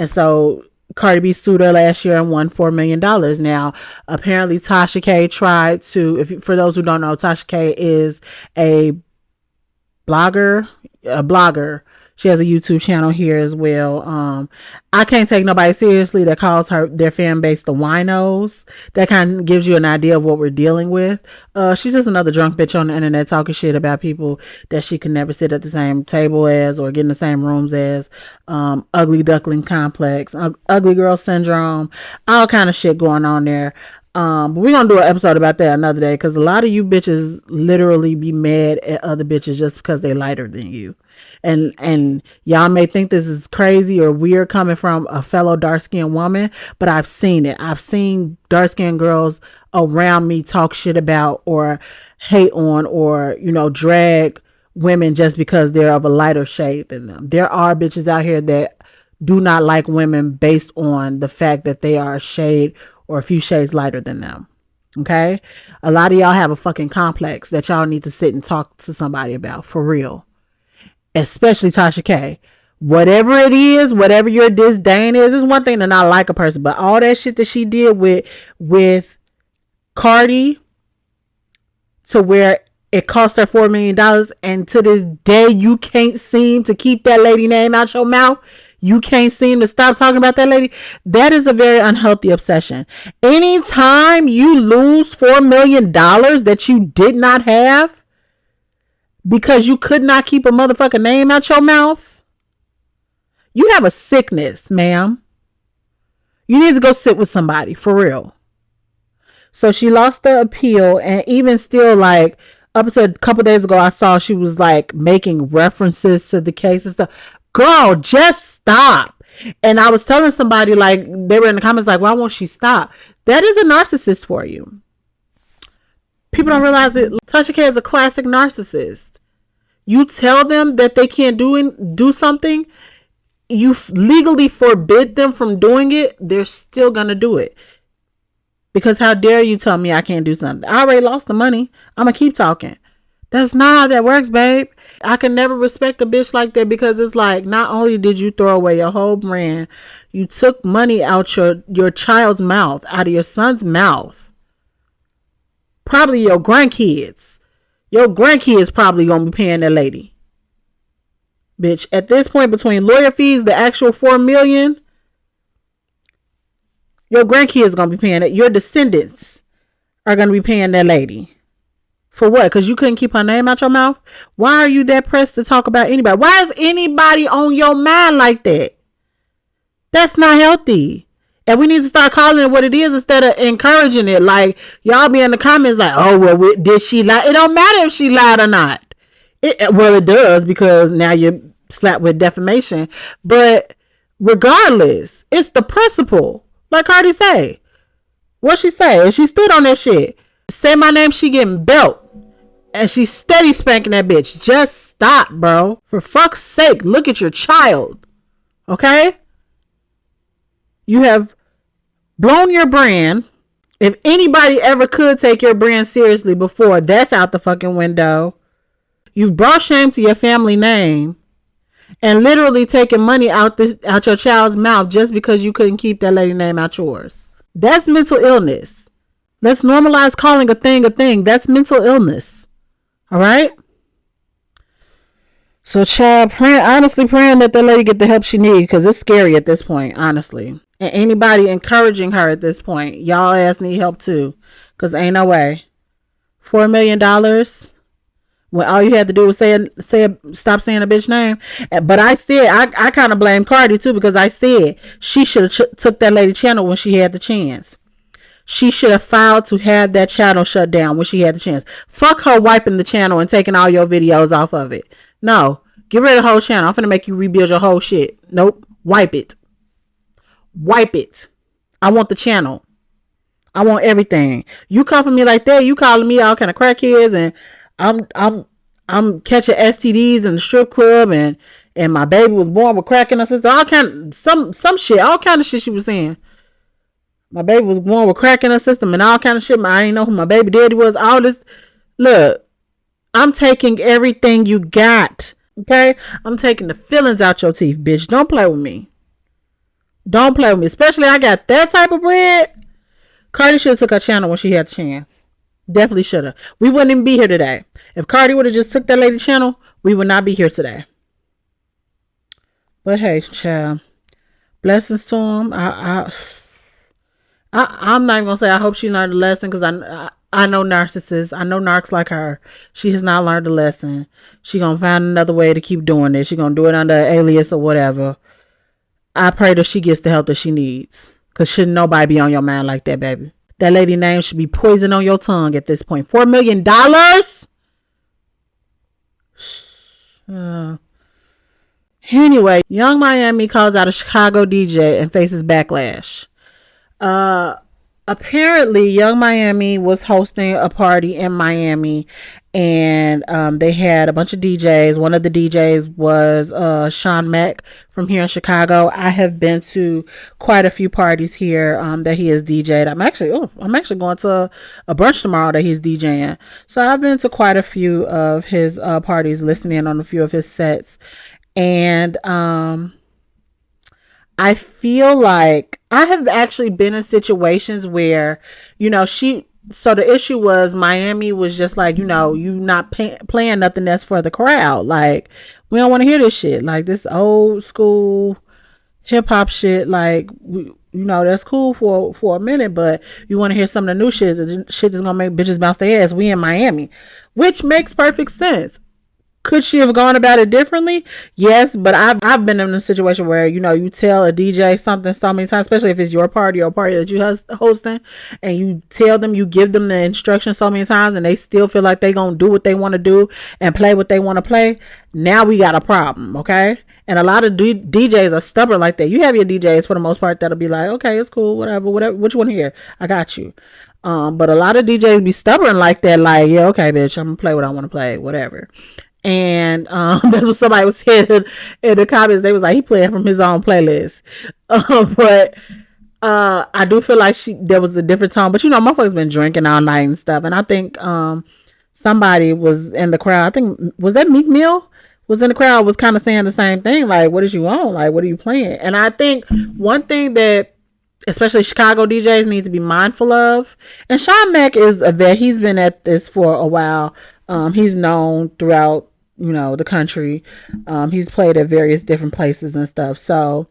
so Cardi B sued her last year and won $4 million. Now, apparently Tasha K tried to, for those who don't know, Tasha K is a blogger. She has a YouTube channel here as well. I can't take nobody seriously that calls their fan base the winos. That kind of gives you an idea of what we're dealing with. She's just another drunk bitch on the internet talking shit about people that she can never sit at the same table as or get in the same rooms as. Ugly duckling complex, ugly girl syndrome, all kind of shit going on there. But we're gonna do an episode about that another day because a lot of you bitches literally be mad at other bitches just because they lighter than you. And y'all may think this is crazy or weird coming from a fellow dark-skinned woman, but I've seen it. I've seen dark-skinned girls around me talk shit about or hate on or, drag women just because they're of a lighter shade than them. There are bitches out here that do not like women based on the fact that they are a shade or a few shades lighter than them. Okay? A lot of y'all have a fucking complex that y'all need to sit and talk to somebody about, for real. Especially Tasha K. Whatever it is, whatever your disdain is one thing to not like a person, but all that shit that she did with Cardi to where it cost her $4 million, and to this day you can't seem to keep that lady name out your mouth. You can't seem to stop talking about that lady. That is a very unhealthy obsession. Anytime you lose $4 million that you did not have because you could not keep a motherfucking name out your mouth, you have a sickness, ma'am. You need to go sit with somebody, for real. So she lost the appeal, and even still, like, up until a couple days ago, I saw she was like making references to the case and stuff. Girl, just stop. And I was telling somebody, like, they were in the comments like, why won't she stop? That is a narcissist for you. People don't realize it. Tasha K is a classic narcissist. You tell them that they can't do something, you legally forbid them from doing it, they're still gonna do it. Because how dare you tell me I can't do something? I already lost the money. I'm going to keep talking. That's not how that works, babe. I can never respect a bitch like that, because it's like, not only did you throw away your whole brand, you took money out your child's mouth, out of your son's mouth. Probably your grandkids. Your grandkids probably going to be paying that lady. Bitch, at this point, between lawyer fees, the actual $4 million, your grandkids going to be paying it. Your descendants are going to be paying that lady. For what? Because you couldn't keep her name out your mouth? Why are you that pressed to talk about anybody? Why is anybody on your mind like that? That's not healthy. And we need to start calling it what it is instead of encouraging it. Like, y'all be in the comments like, oh, well, did she lie? It don't matter if she lied or not. Well, it does, because now you're slapped with defamation. But regardless, it's the principle. Like Cardi say. What she say? And she stood on that shit. Say my name, she getting belt. And she steady spanking that bitch. Just stop, bro. For fuck's sake, look at your child. Okay? You have blown your brand. If anybody ever could take your brand seriously before, that's out the fucking window. You've brought shame to your family name. And literally taking money out your child's mouth just because you couldn't keep that lady name out yours. That's mental illness. Let's normalize calling a thing a thing. That's mental illness. All right? So, child, honestly praying that lady get the help she needs, because it's scary at this point, honestly. And anybody encouraging her at this point, y'all ass need help too, because ain't no way. $4 million? When all you had to do was stop saying a bitch name. But I said, I kind of blame Cardi too, because I said she should have took that lady channel when she had the chance. She should have filed to have that channel shut down when she had the chance. Fuck her wiping the channel and taking all your videos off of it. No, get rid of the whole channel. I'm finna make you rebuild your whole shit. Nope, wipe it. Wipe it. I want the channel. I want everything. You come for me like that, you calling me all kind of crackheads, and I'm catching STDs in the strip club, and my baby was born with crack in her system. All kind some shit, all kind of shit she was saying. My baby was born with crack in her system and all kind of shit. I ain't know who my baby daddy was. All this. Look, I'm taking everything you got. Okay? I'm taking the fillings out your teeth, bitch. Don't play with me. Don't play with me. Especially I got that type of bread. Cardi should have took her channel when she had the chance. Definitely should have. We wouldn't even be here today. If Cardi would have just took that lady channel, we would not be here today. But hey, child. Blessings to him. I'm not even gonna say I hope she learned a lesson, because I know narcissists. I know narcs like her. She has not learned a lesson. She gonna find another way to keep doing this. She gonna do it under an alias or whatever. I pray that she gets the help that she needs, because shouldn't nobody be on your mind like that, baby. That lady name should be poison on your tongue at this point. $4 million? Anyway, Young Miami calls out a Chicago DJ and faces backlash. Apparently Young Miami was hosting a party in Miami, and they had a bunch of DJs. One of the DJs was Sean Mack from here in Chicago. I have been to quite a few parties here that he has DJ'd. I'm actually going to a brunch tomorrow that he's DJing. So I've been to quite a few of his parties, listening on a few of his sets, and I feel like I have actually been in situations where, you know, So the issue was Miami was just like, you know, you not playing nothing that's for the crowd. Like, we don't want to hear this shit. Like, this old school hip hop shit. Like, you know, that's cool for a minute, but you want to hear some of the new shit, the shit that's gonna make bitches bounce their ass. We in Miami, which makes perfect sense. Could she have gone about it differently? Yes, but I've been in a situation where, you know, you tell a DJ something so many times, especially if it's your party or a party that you hosting, and you tell them, you give them the instructions so many times, and they still feel like they gonna do what they want to do and play what they want to play. Now we got a problem, okay? And a lot of DJs are stubborn like that. You have your DJs for the most part that'll be like, okay, it's cool, whatever, what you want to hear, I got you. But a lot of DJs be stubborn like that, like, yeah, okay, bitch, I'm gonna play what I want to play, whatever. And that's what somebody was saying in the comments. They was like, he playing from his own playlist. But I do feel like there was a different tone. But you know, motherfuckers been drinking all night and stuff. And I think somebody was in the crowd. I think, was that Meek Mill? Was in the crowd, was kind of saying the same thing. Like, what is you on? Like, what are you playing? And I think one thing that especially Chicago DJs need to be mindful of, and Sean Mack is a vet. He's been at this for a while. He's known throughout, you know, the country. He's played at various different places and stuff. So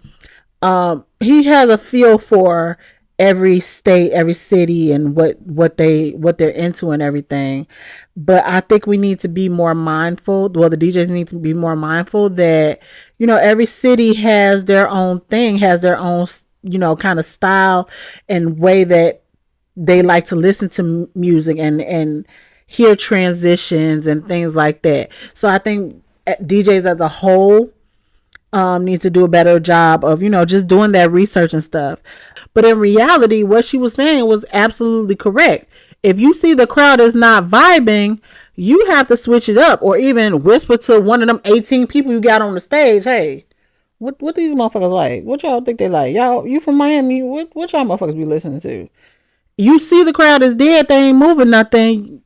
he has a feel for every state, every city, and what they're into and everything. But I think we need to be more mindful. Well, the DJs need to be more mindful that, you know, every city has their own thing, has their own, you know, kind of style and way that they like to listen to music and hear transitions and things like that. So I think DJs as a whole need to do a better job of, you know, just doing that research and stuff. But in reality, what she was saying was absolutely correct. If you see the crowd is not vibing, you have to switch it up, or even whisper to one of them 18 people you got on the stage, hey, what these motherfuckers like? What y'all think they like? Y'all, you from Miami? What y'all motherfuckers be listening to? You see the crowd is dead, they ain't moving nothing.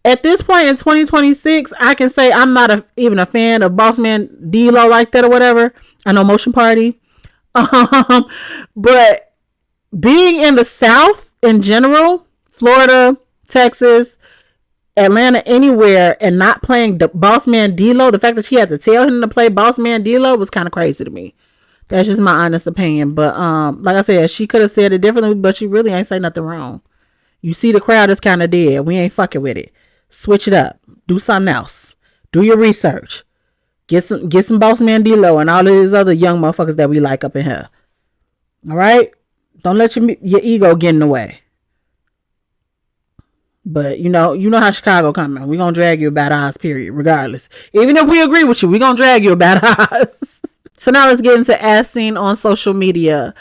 At this point in 2026, I can say I'm not even a fan of Boss Man D-Lo like that or whatever. I know Motion Party. But being in the South in general, Florida, Texas, Atlanta, anywhere, and not playing the Boss Man D-Lo, the fact that she had to tell him to play Boss Man D-Lo was kind of crazy to me. That's just my honest opinion. But like I said, she could have said it differently, but she really ain't say nothing wrong. You see the crowd is kind of dead. We ain't fucking with it. Switch it up. Do something else. Do your research. Get some Boss Man D-Lo and all of these other young motherfuckers that we like up in here. All right? Don't let your ego get in the way. But you know how Chicago coming. We gonna drag you about ours, period, regardless. Even if we agree with you, we gonna drag you about ours. So now let's get into as seen on social media.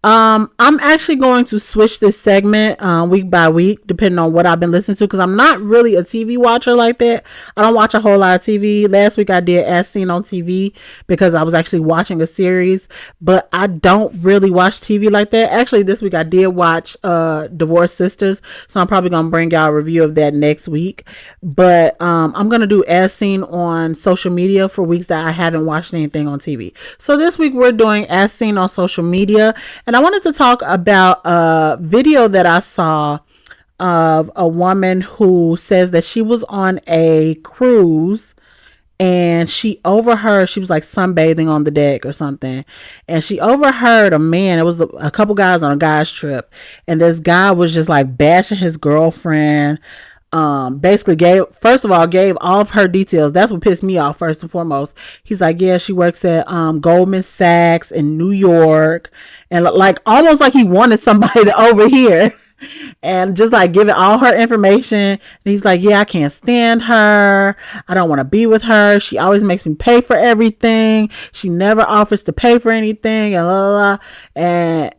I'm actually going to switch this segment week by week, depending on what I've been listening to, because I'm not really a TV watcher like that. I don't watch a whole lot of TV. Last week I did As Seen on TV because I was actually watching a series, but I don't really watch TV like that. Actually, this week I did watch Divorced Sisters, so I'm probably going to bring y'all a review of that next week. But I'm going to do As Seen on social media for weeks that I haven't watched anything on TV. So this week we're doing As Seen on social media, and I wanted to talk about a video that I saw of a woman who says that she was on a cruise and she overheard, she was like sunbathing on the deck or something, and she overheard a man, it was a couple guys on a guy's trip, and this guy was just like bashing his girlfriend. Basically gave all of her details. That's what pissed me off first and foremost. He's like, yeah, she works at Goldman Sachs in New York, and like almost like he wanted somebody to overhear and just like give it all her information. And he's like, yeah, I can't stand her, I don't want to be with her, she always makes me pay for everything, she never offers to pay for anything, and blah, blah, blah. And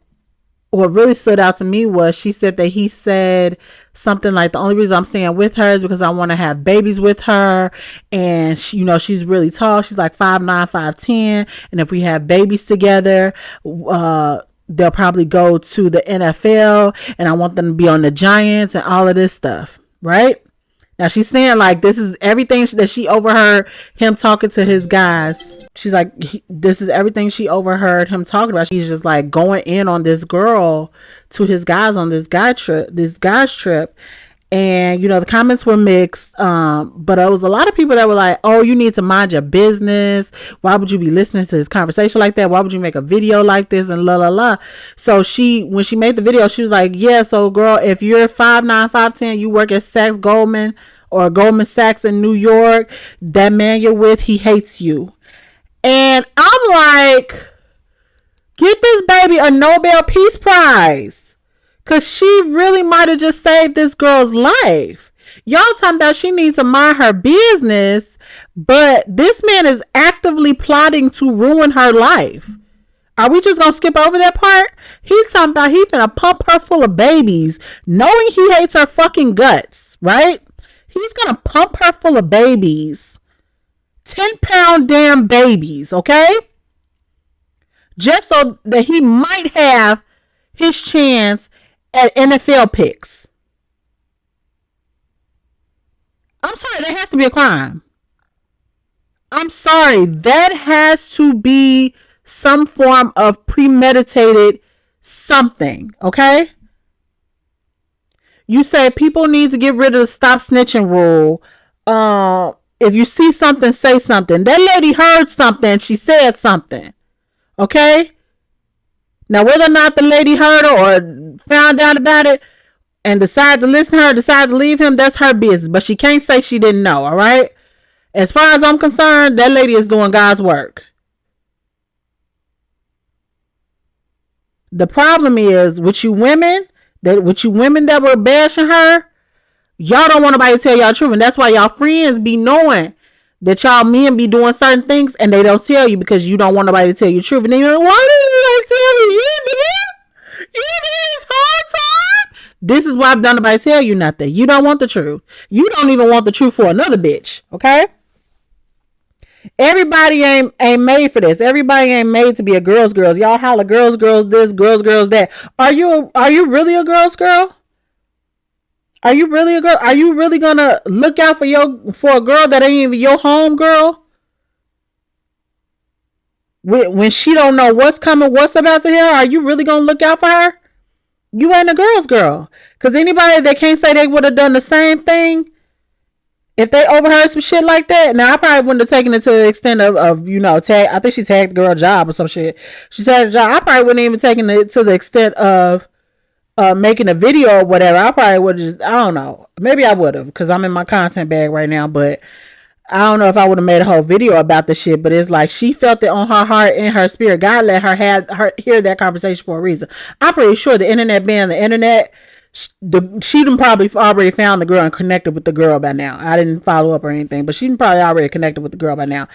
what really stood out to me was she said that he said something like, the only reason I'm staying with her is because I want to have babies with her, and she, you know, she's really tall, she's like 5'9", 5'10", and if we have babies together, they'll probably go to the NFL, and I want them to be on the Giants and all of this stuff, right? Now she's saying like this is everything that she overheard him talking to his guys. She's like, this is everything she overheard him talking about. He's just like going in on this girl to his guys on this guy's trip. And, the comments were mixed. But it was a lot of people that were like, oh, you need to mind your business. Why would you be listening to this conversation like that? Why would you make a video like this? And la, la, la. So when she made the video, she was like, yeah, so girl, if you're 5'9", 5'10", you work at Saks Goldman or Goldman Sachs in New York, that man you're with, he hates you. And I'm like, get this baby a Nobel Peace Prize. Because she really might have just saved this girl's life. Y'all talking about she needs to mind her business, but this man is actively plotting to ruin her life. Are we just going to skip over that part? He's talking about he's going to pump her full of babies, knowing he hates her fucking guts, right? He's going to pump her full of babies. 10-pound damn babies, okay? Just so that he might have his chance at NFL picks. I'm sorry, that has to be a crime. I'm sorry, that has to be some form of premeditated something, okay? You say people need to get rid of the stop snitching rule. If you see something, say something. That lady heard something, she said something, okay? Now, whether or not the lady heard her or found out about it and decided to listen to her, decided to leave him, that's her business. But she can't say she didn't know, all right? As far as I'm concerned, that lady is doing God's work. The problem is, with you women that were bashing her, y'all don't want nobody to tell y'all the truth. And that's why y'all friends be knowing that y'all men be doing certain things and they don't tell you because you don't want nobody to tell you the truth. And then you're like, why did you not tell me? You did this whole time? This is why I've done nobody tell you nothing. You don't want the truth. You don't even want the truth for another bitch. Okay? Everybody ain't made for this. Everybody ain't made to be a girl's girls. Y'all holler girls this, girls that. Are you really a girl's girl? Are you really a girl? Are you really gonna look out for a girl that ain't even your home girl? When she don't know what's coming, what's about to happen, are you really gonna look out for her? You ain't a girl's girl. Because anybody that can't say they would have done the same thing if they overheard some shit like that. Now, I probably wouldn't have taken it to the extent of tag. I think she tagged the girl job or some shit. She tagged the job. I probably wouldn't even taken it to the extent of making a video or whatever. I probably would have I don't know. Maybe I would have because I'm in my content bag right now. But I don't know if I would have made a whole video about the shit. But it's like she felt it on her heart and her spirit. God let her hear that conversation for a reason. I'm pretty sure the internet being the internet, she done probably already found the girl and connected with the girl by now. I didn't follow up or anything. But she done probably already connected with the girl by now.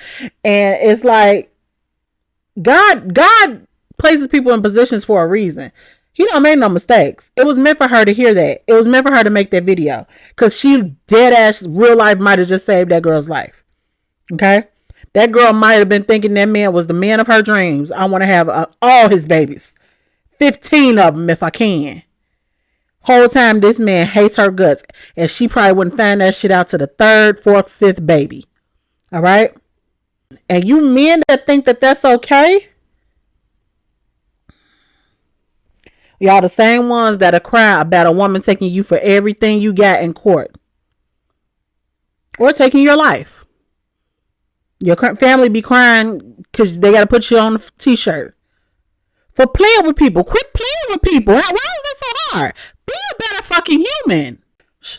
And it's like God places people in positions for a reason. He don't make no mistakes. It was meant for her to hear that. It was meant for her to make that video. Because she dead ass real life might have just saved that girl's life. Okay? That girl might have been thinking that man was the man of her dreams. I want to have all his babies. 15 of them if I can. Whole time this man hates her guts. And she probably wouldn't find that shit out to the 3rd, 4th, 5th baby. Alright? And you men that think that that's okay, y'all the same ones that'll cry about a woman taking you for everything you got in court. Or taking your life. Your family be crying because they got to put you on a t-shirt. For playing with people. Quit playing with people. Why is that so hard? Be a better fucking human.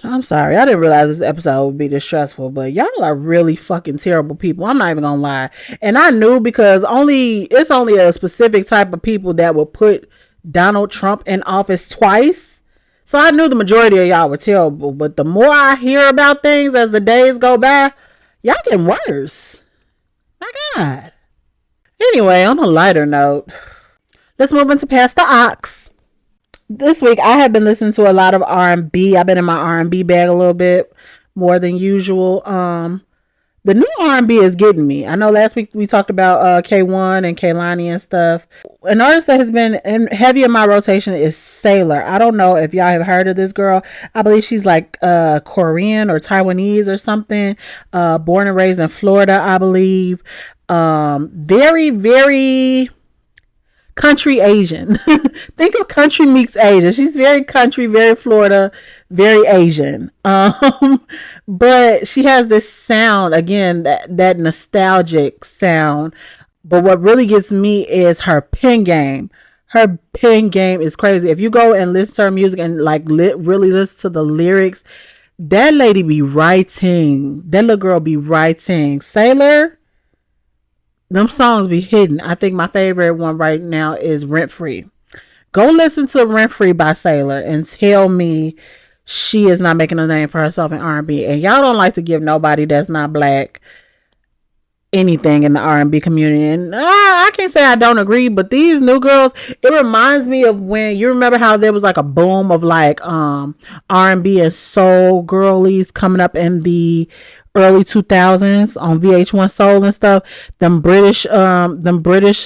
I'm sorry. I didn't realize this episode would be this stressful. But y'all are really fucking terrible people. I'm not even going to lie. And I knew because it's only a specific type of people that will put Donald Trump in office twice. So I knew the majority of y'all were terrible. But the more I hear about things as the days go by, y'all getting worse. My God. Anyway, on a lighter note, let's move into Past the Ox. This week I have been listening to a lot of R&B. I've been in my R&B bag a little bit more than usual. The new R&B is getting me. I know last week we talked about K1 and Kehlani and stuff. An artist that has been heavy in my rotation is Sailor. I don't know if y'all have heard of this girl. I believe she's like Korean or Taiwanese or something. Born and raised in Florida, I believe. Very, very country Asian. Think of country meets Asian. She's very country, very Florida, very Asian. But she has this sound again, that nostalgic sound. But what really gets me is her pen game. Her pen game is crazy. If you go and listen to her music and like really listen to the lyrics, that lady be writing. That little girl be writing. Sailor, them songs be hidden. I think my favorite one right now is Rent Free. Go listen to Rent Free by Sailor and tell me she is not making a name for herself in R&B. And y'all don't like to give nobody that's not black anything in the R&B community. And I can't say I don't agree, but these new girls, it reminds me of when you remember how there was like a boom of like R&B and soul girlies coming up in the early 2000s on VH1 Soul and stuff. Them British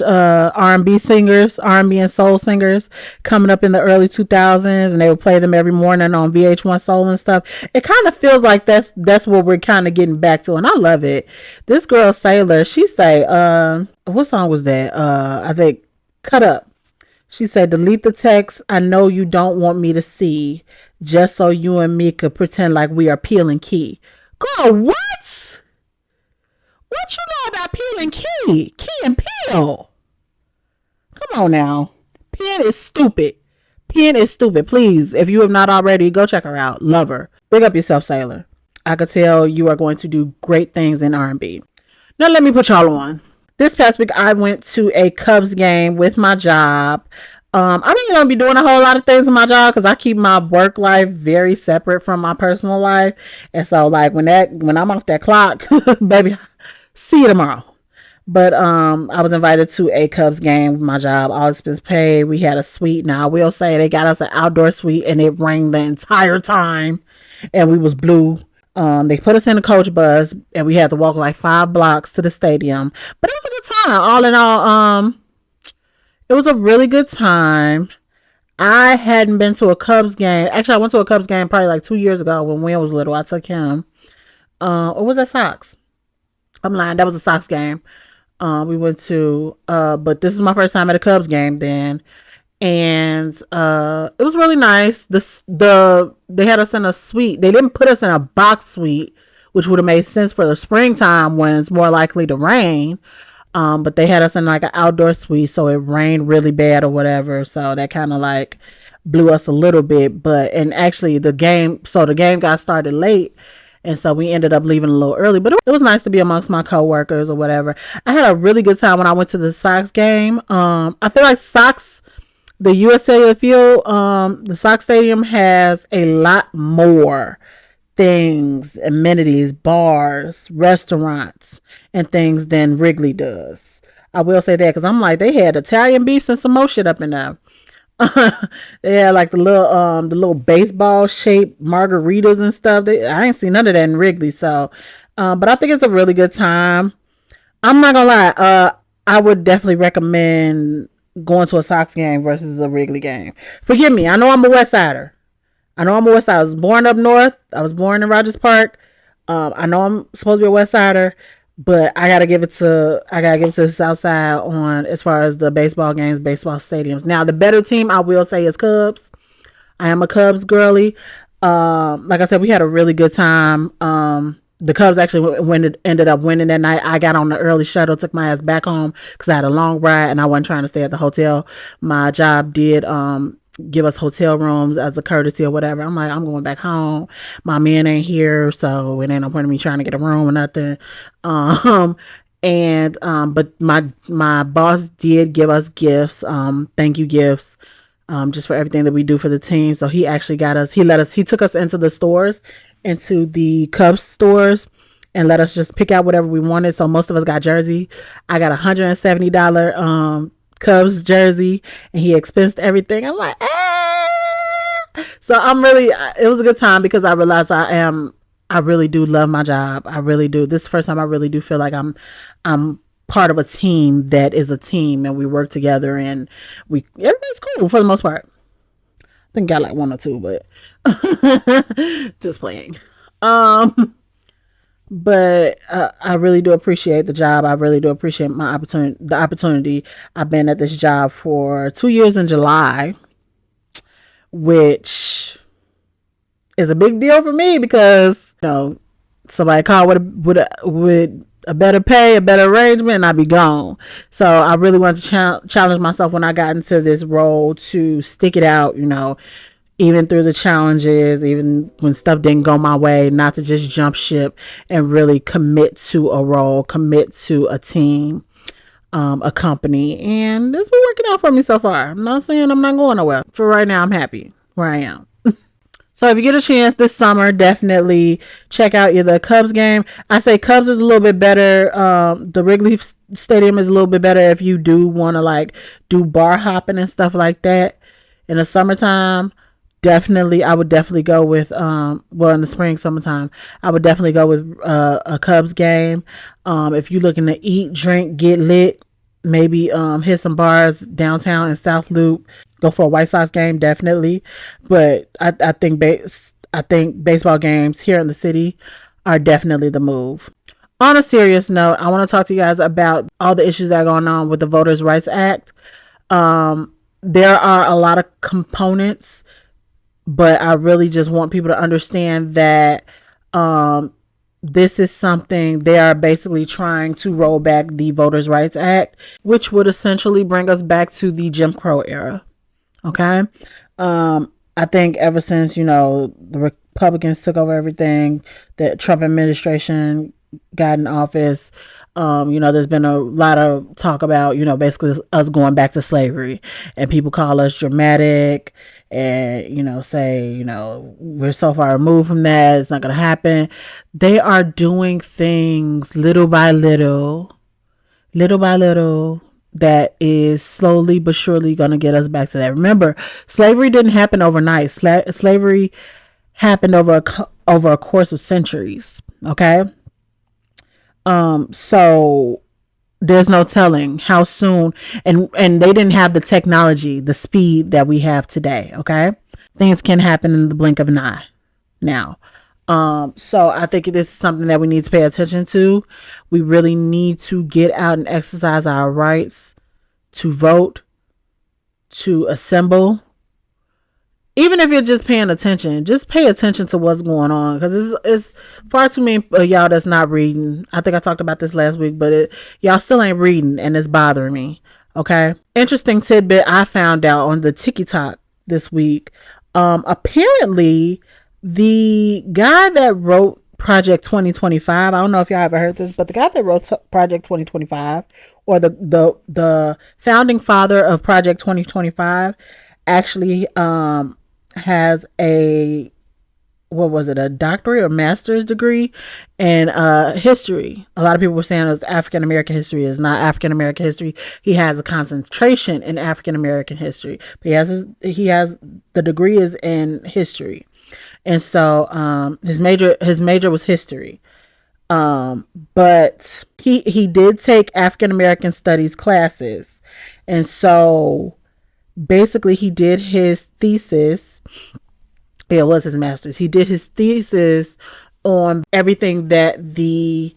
R&B singers, R&B and soul singers coming up in the early 2000s, and they would play them every morning on VH1 Soul and stuff. It kind of feels like that's what we're kind of getting back to, and I love it. This girl Sailor, she say what song was that? I think Cut Up. She said, delete the text I know you don't want me to see, just so you and me could pretend like we are Peel and Key. Girl, what? What you know about Peel and Key? Key and Peel. Come on now. Pen is stupid. Pen is stupid. Please, if you have not already, go check her out. Love her. Big up yourself, Sailor. I could tell you are going to do great things in R&B. Now let me put y'all on. This past week, I went to a Cubs game with my job. I really don't be doing a whole lot of things in my job because I keep my work life very separate from my personal life. And so like when I'm off that clock, baby, see you tomorrow. But I was invited to a Cubs game with my job. All expenses paid. We had a suite. Now I will say they got us an outdoor suite and it rained the entire time and we was blue. They put us in a coach bus and we had to walk like 5 blocks to the stadium. But it was a good time. All in all, it was a really good time. I hadn't been to a Cubs game. Actually, I went to a Cubs game probably like 2 years ago when Wayne was little. I took him. Or was that Sox? I'm lying. That was a Sox game. We went to, but this is my first time at a Cubs game then. And it was really nice. They had us in a suite. They didn't put us in a box suite, which would have made sense for the springtime when it's more likely to rain. But they had us in like an outdoor suite, so it rained really bad or whatever. So that kind of like blew us a little bit. And actually the game got started late. And so we ended up leaving a little early, but it was nice to be amongst my coworkers or whatever. I had a really good time when I went to the Sox game. I feel like the USA Field, the Sox Stadium has a lot more things, amenities, bars, restaurants, and things than Wrigley does. I will say that because I'm like, they had Italian beefs and some more shit up in there. They had like the little baseball shaped margaritas and stuff. I ain't seen none of that in Wrigley. So, but I think it's a really good time. I'm not gonna lie. I would definitely recommend going to a Sox game versus a Wrigley game. Forgive me. I know I'm a West Sider. I was born up north. I was born in Rogers Park. I know I'm supposed to be a West Sider, but I gotta give it to the South Side on as far as the baseball games, baseball stadiums. Now the better team I will say is Cubs. I am a Cubs girly. Like I said, we had a really good time. The Cubs actually ended up winning that night. I got on the early shuttle, took my ass back home because I had a long ride and I wasn't trying to stay at the hotel. My job did give us hotel rooms as a courtesy or whatever. I'm like, I'm going back home. My man ain't here, so it ain't no point in me trying to get a room or nothing. But my boss did give us gifts, thank you gifts, just for everything that we do for the team. So he actually he took us into the stores, into the Cubs stores, and let us just pick out whatever we wanted. So most of us got jerseys. I got $170 Cubs jersey, and he expensed everything. I'm like, so it was a good time because I realized I really do love my job. I really do. This is the first time I really do feel like I'm part of a team that is a team, and we work together, and everybody's cool for the most part. I think got like 1 or 2, but just playing. But I really do appreciate the job. I really do appreciate the opportunity. I've been at this job for 2 years in July, which is a big deal for me because somebody called with a better pay, a better arrangement, and I'd be gone. So I really wanted to challenge myself when I got into this role to stick it out, even through the challenges, even when stuff didn't go my way, not to just jump ship and really commit to a role, commit to a team, a company. And it's been working out for me so far. I'm not saying I'm not going nowhere. For right now, I'm happy where I am. So if you get a chance this summer, definitely check out the Cubs game. I say Cubs is a little bit better. The Wrigley Stadium is a little bit better if you do want to do bar hopping and stuff like that in the summertime. I would definitely go with in the spring, summertime, I would definitely go with a Cubs game. If you're looking to eat, drink, get lit, maybe hit some bars downtown in South Loop, go for a White Sox game, definitely. But I think baseball games here in the city are definitely the move. On a serious note, I want to talk to you guys about all the issues that are going on with the Voters' Rights Act. There are a lot of components, but I really just want people to understand that this is something they are basically trying to roll back the Voters' Rights Act, which would essentially bring us back to the Jim Crow era. Okay. I think ever since, the Republicans took over everything, the Trump administration got in office, there's been a lot of talk about, basically us going back to slavery, and people call us dramatic and, say, we're so far removed from that. It's not going to happen. They are doing things little by little, that is slowly but surely going to get us back to that. Remember, slavery didn't happen overnight. Slavery happened over a course of centuries. Okay. So there's no telling how soon, and they didn't have the technology, the speed that we have today. Okay. Things can happen in the blink of an eye now. So I think this is something that we need to pay attention to. We really need to get out and exercise our rights to vote, to assemble. Even if you're just paying attention, just pay attention to what's going on, because it's far too many of y'all that's not reading. I think I talked about this last week, but y'all still ain't reading, and it's bothering me. Okay. Interesting tidbit I found out on the TikTok this week. Apparently the guy that wrote Project 2025, I don't know if y'all ever heard this, but the guy that wrote Project 2025, or the founding father of Project 2025, actually has a doctorate or master's degree in history. A lot of people were saying it was African American history. It's not African American history. He has a concentration in African American history, but he has the degree is in history. And so his major was history. But he did take African American studies classes. And so basically he did his thesis. It was his master's. He did his thesis on everything that the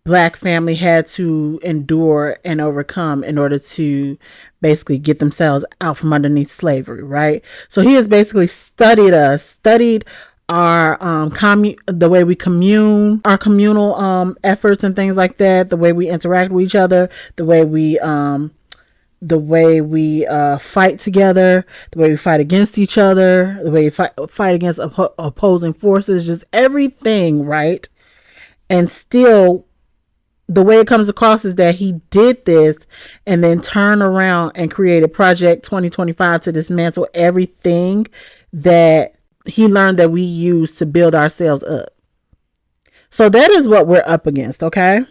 Black family had to endure and overcome in order to basically get themselves out from underneath slavery, right? So he has basically studied our the way we commune, our communal efforts and things like that, the way we interact with each other, the way we fight together, the way we fight against each other, the way we fight against opposing forces, just everything, right? And still, the way it comes across is that he did this and then turned around and created Project 2025 to dismantle everything that he learned that we use to build ourselves up. So that is what we're up against, okay?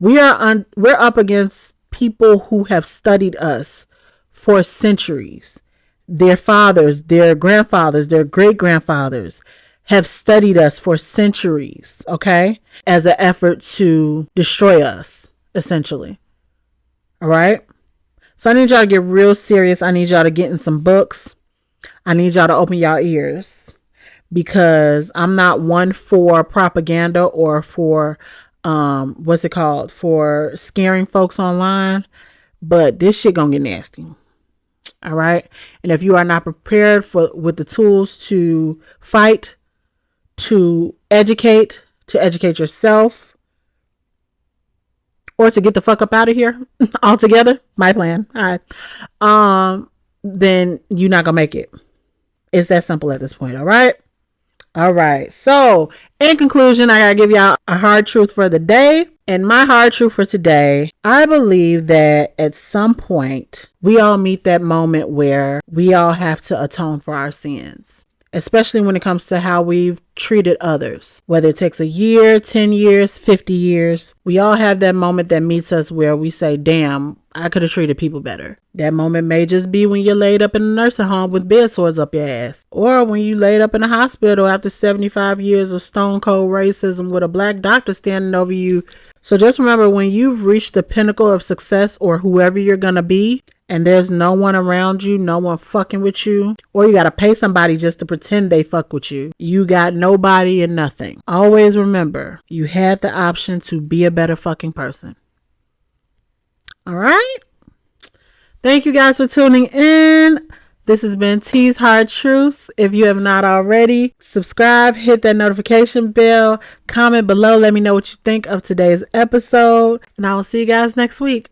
We're up against people who have studied us for centuries. Their fathers, their grandfathers, their great-grandfathers have studied us for centuries, okay? As an effort to destroy us, essentially. All right? So I need y'all to get real serious. I need y'all to get in some books. I need y'all to open y'all ears, because I'm not one for propaganda or for for scaring folks online, but this shit gonna get nasty. All right. And if you are not prepared with the tools to fight, to educate yourself, or to get the fuck up out of here altogether, my plan. All right. Then you're not gonna make it. It's that simple at this point. All right. All right. So in conclusion, I gotta give y'all a hard truth for the day. And my hard truth for today, I believe that at some point we all meet that moment where we all have to atone for our sins, especially when it comes to how we've treated others. Whether it takes a year, 10 years, 50 years, we all have that moment that meets us where we say, damn, I could have treated people better. That moment may just be when you're laid up in a nursing home with bed sores up your ass, or when you laid up in a hospital after 75 years of stone cold racism with a black doctor standing over you. So just remember, when you've reached the pinnacle of success, or whoever you're gonna be, and there's no one around you, no one fucking with you, or you gotta pay somebody just to pretend they fuck with you, you got nobody and nothing. Always remember, you had the option to be a better fucking person. All right. Thank you guys for tuning in. This has been T's Hard Truths. If you have not already, subscribe, hit that notification bell, comment below. Let me know what you think of today's episode. And I will see you guys next week.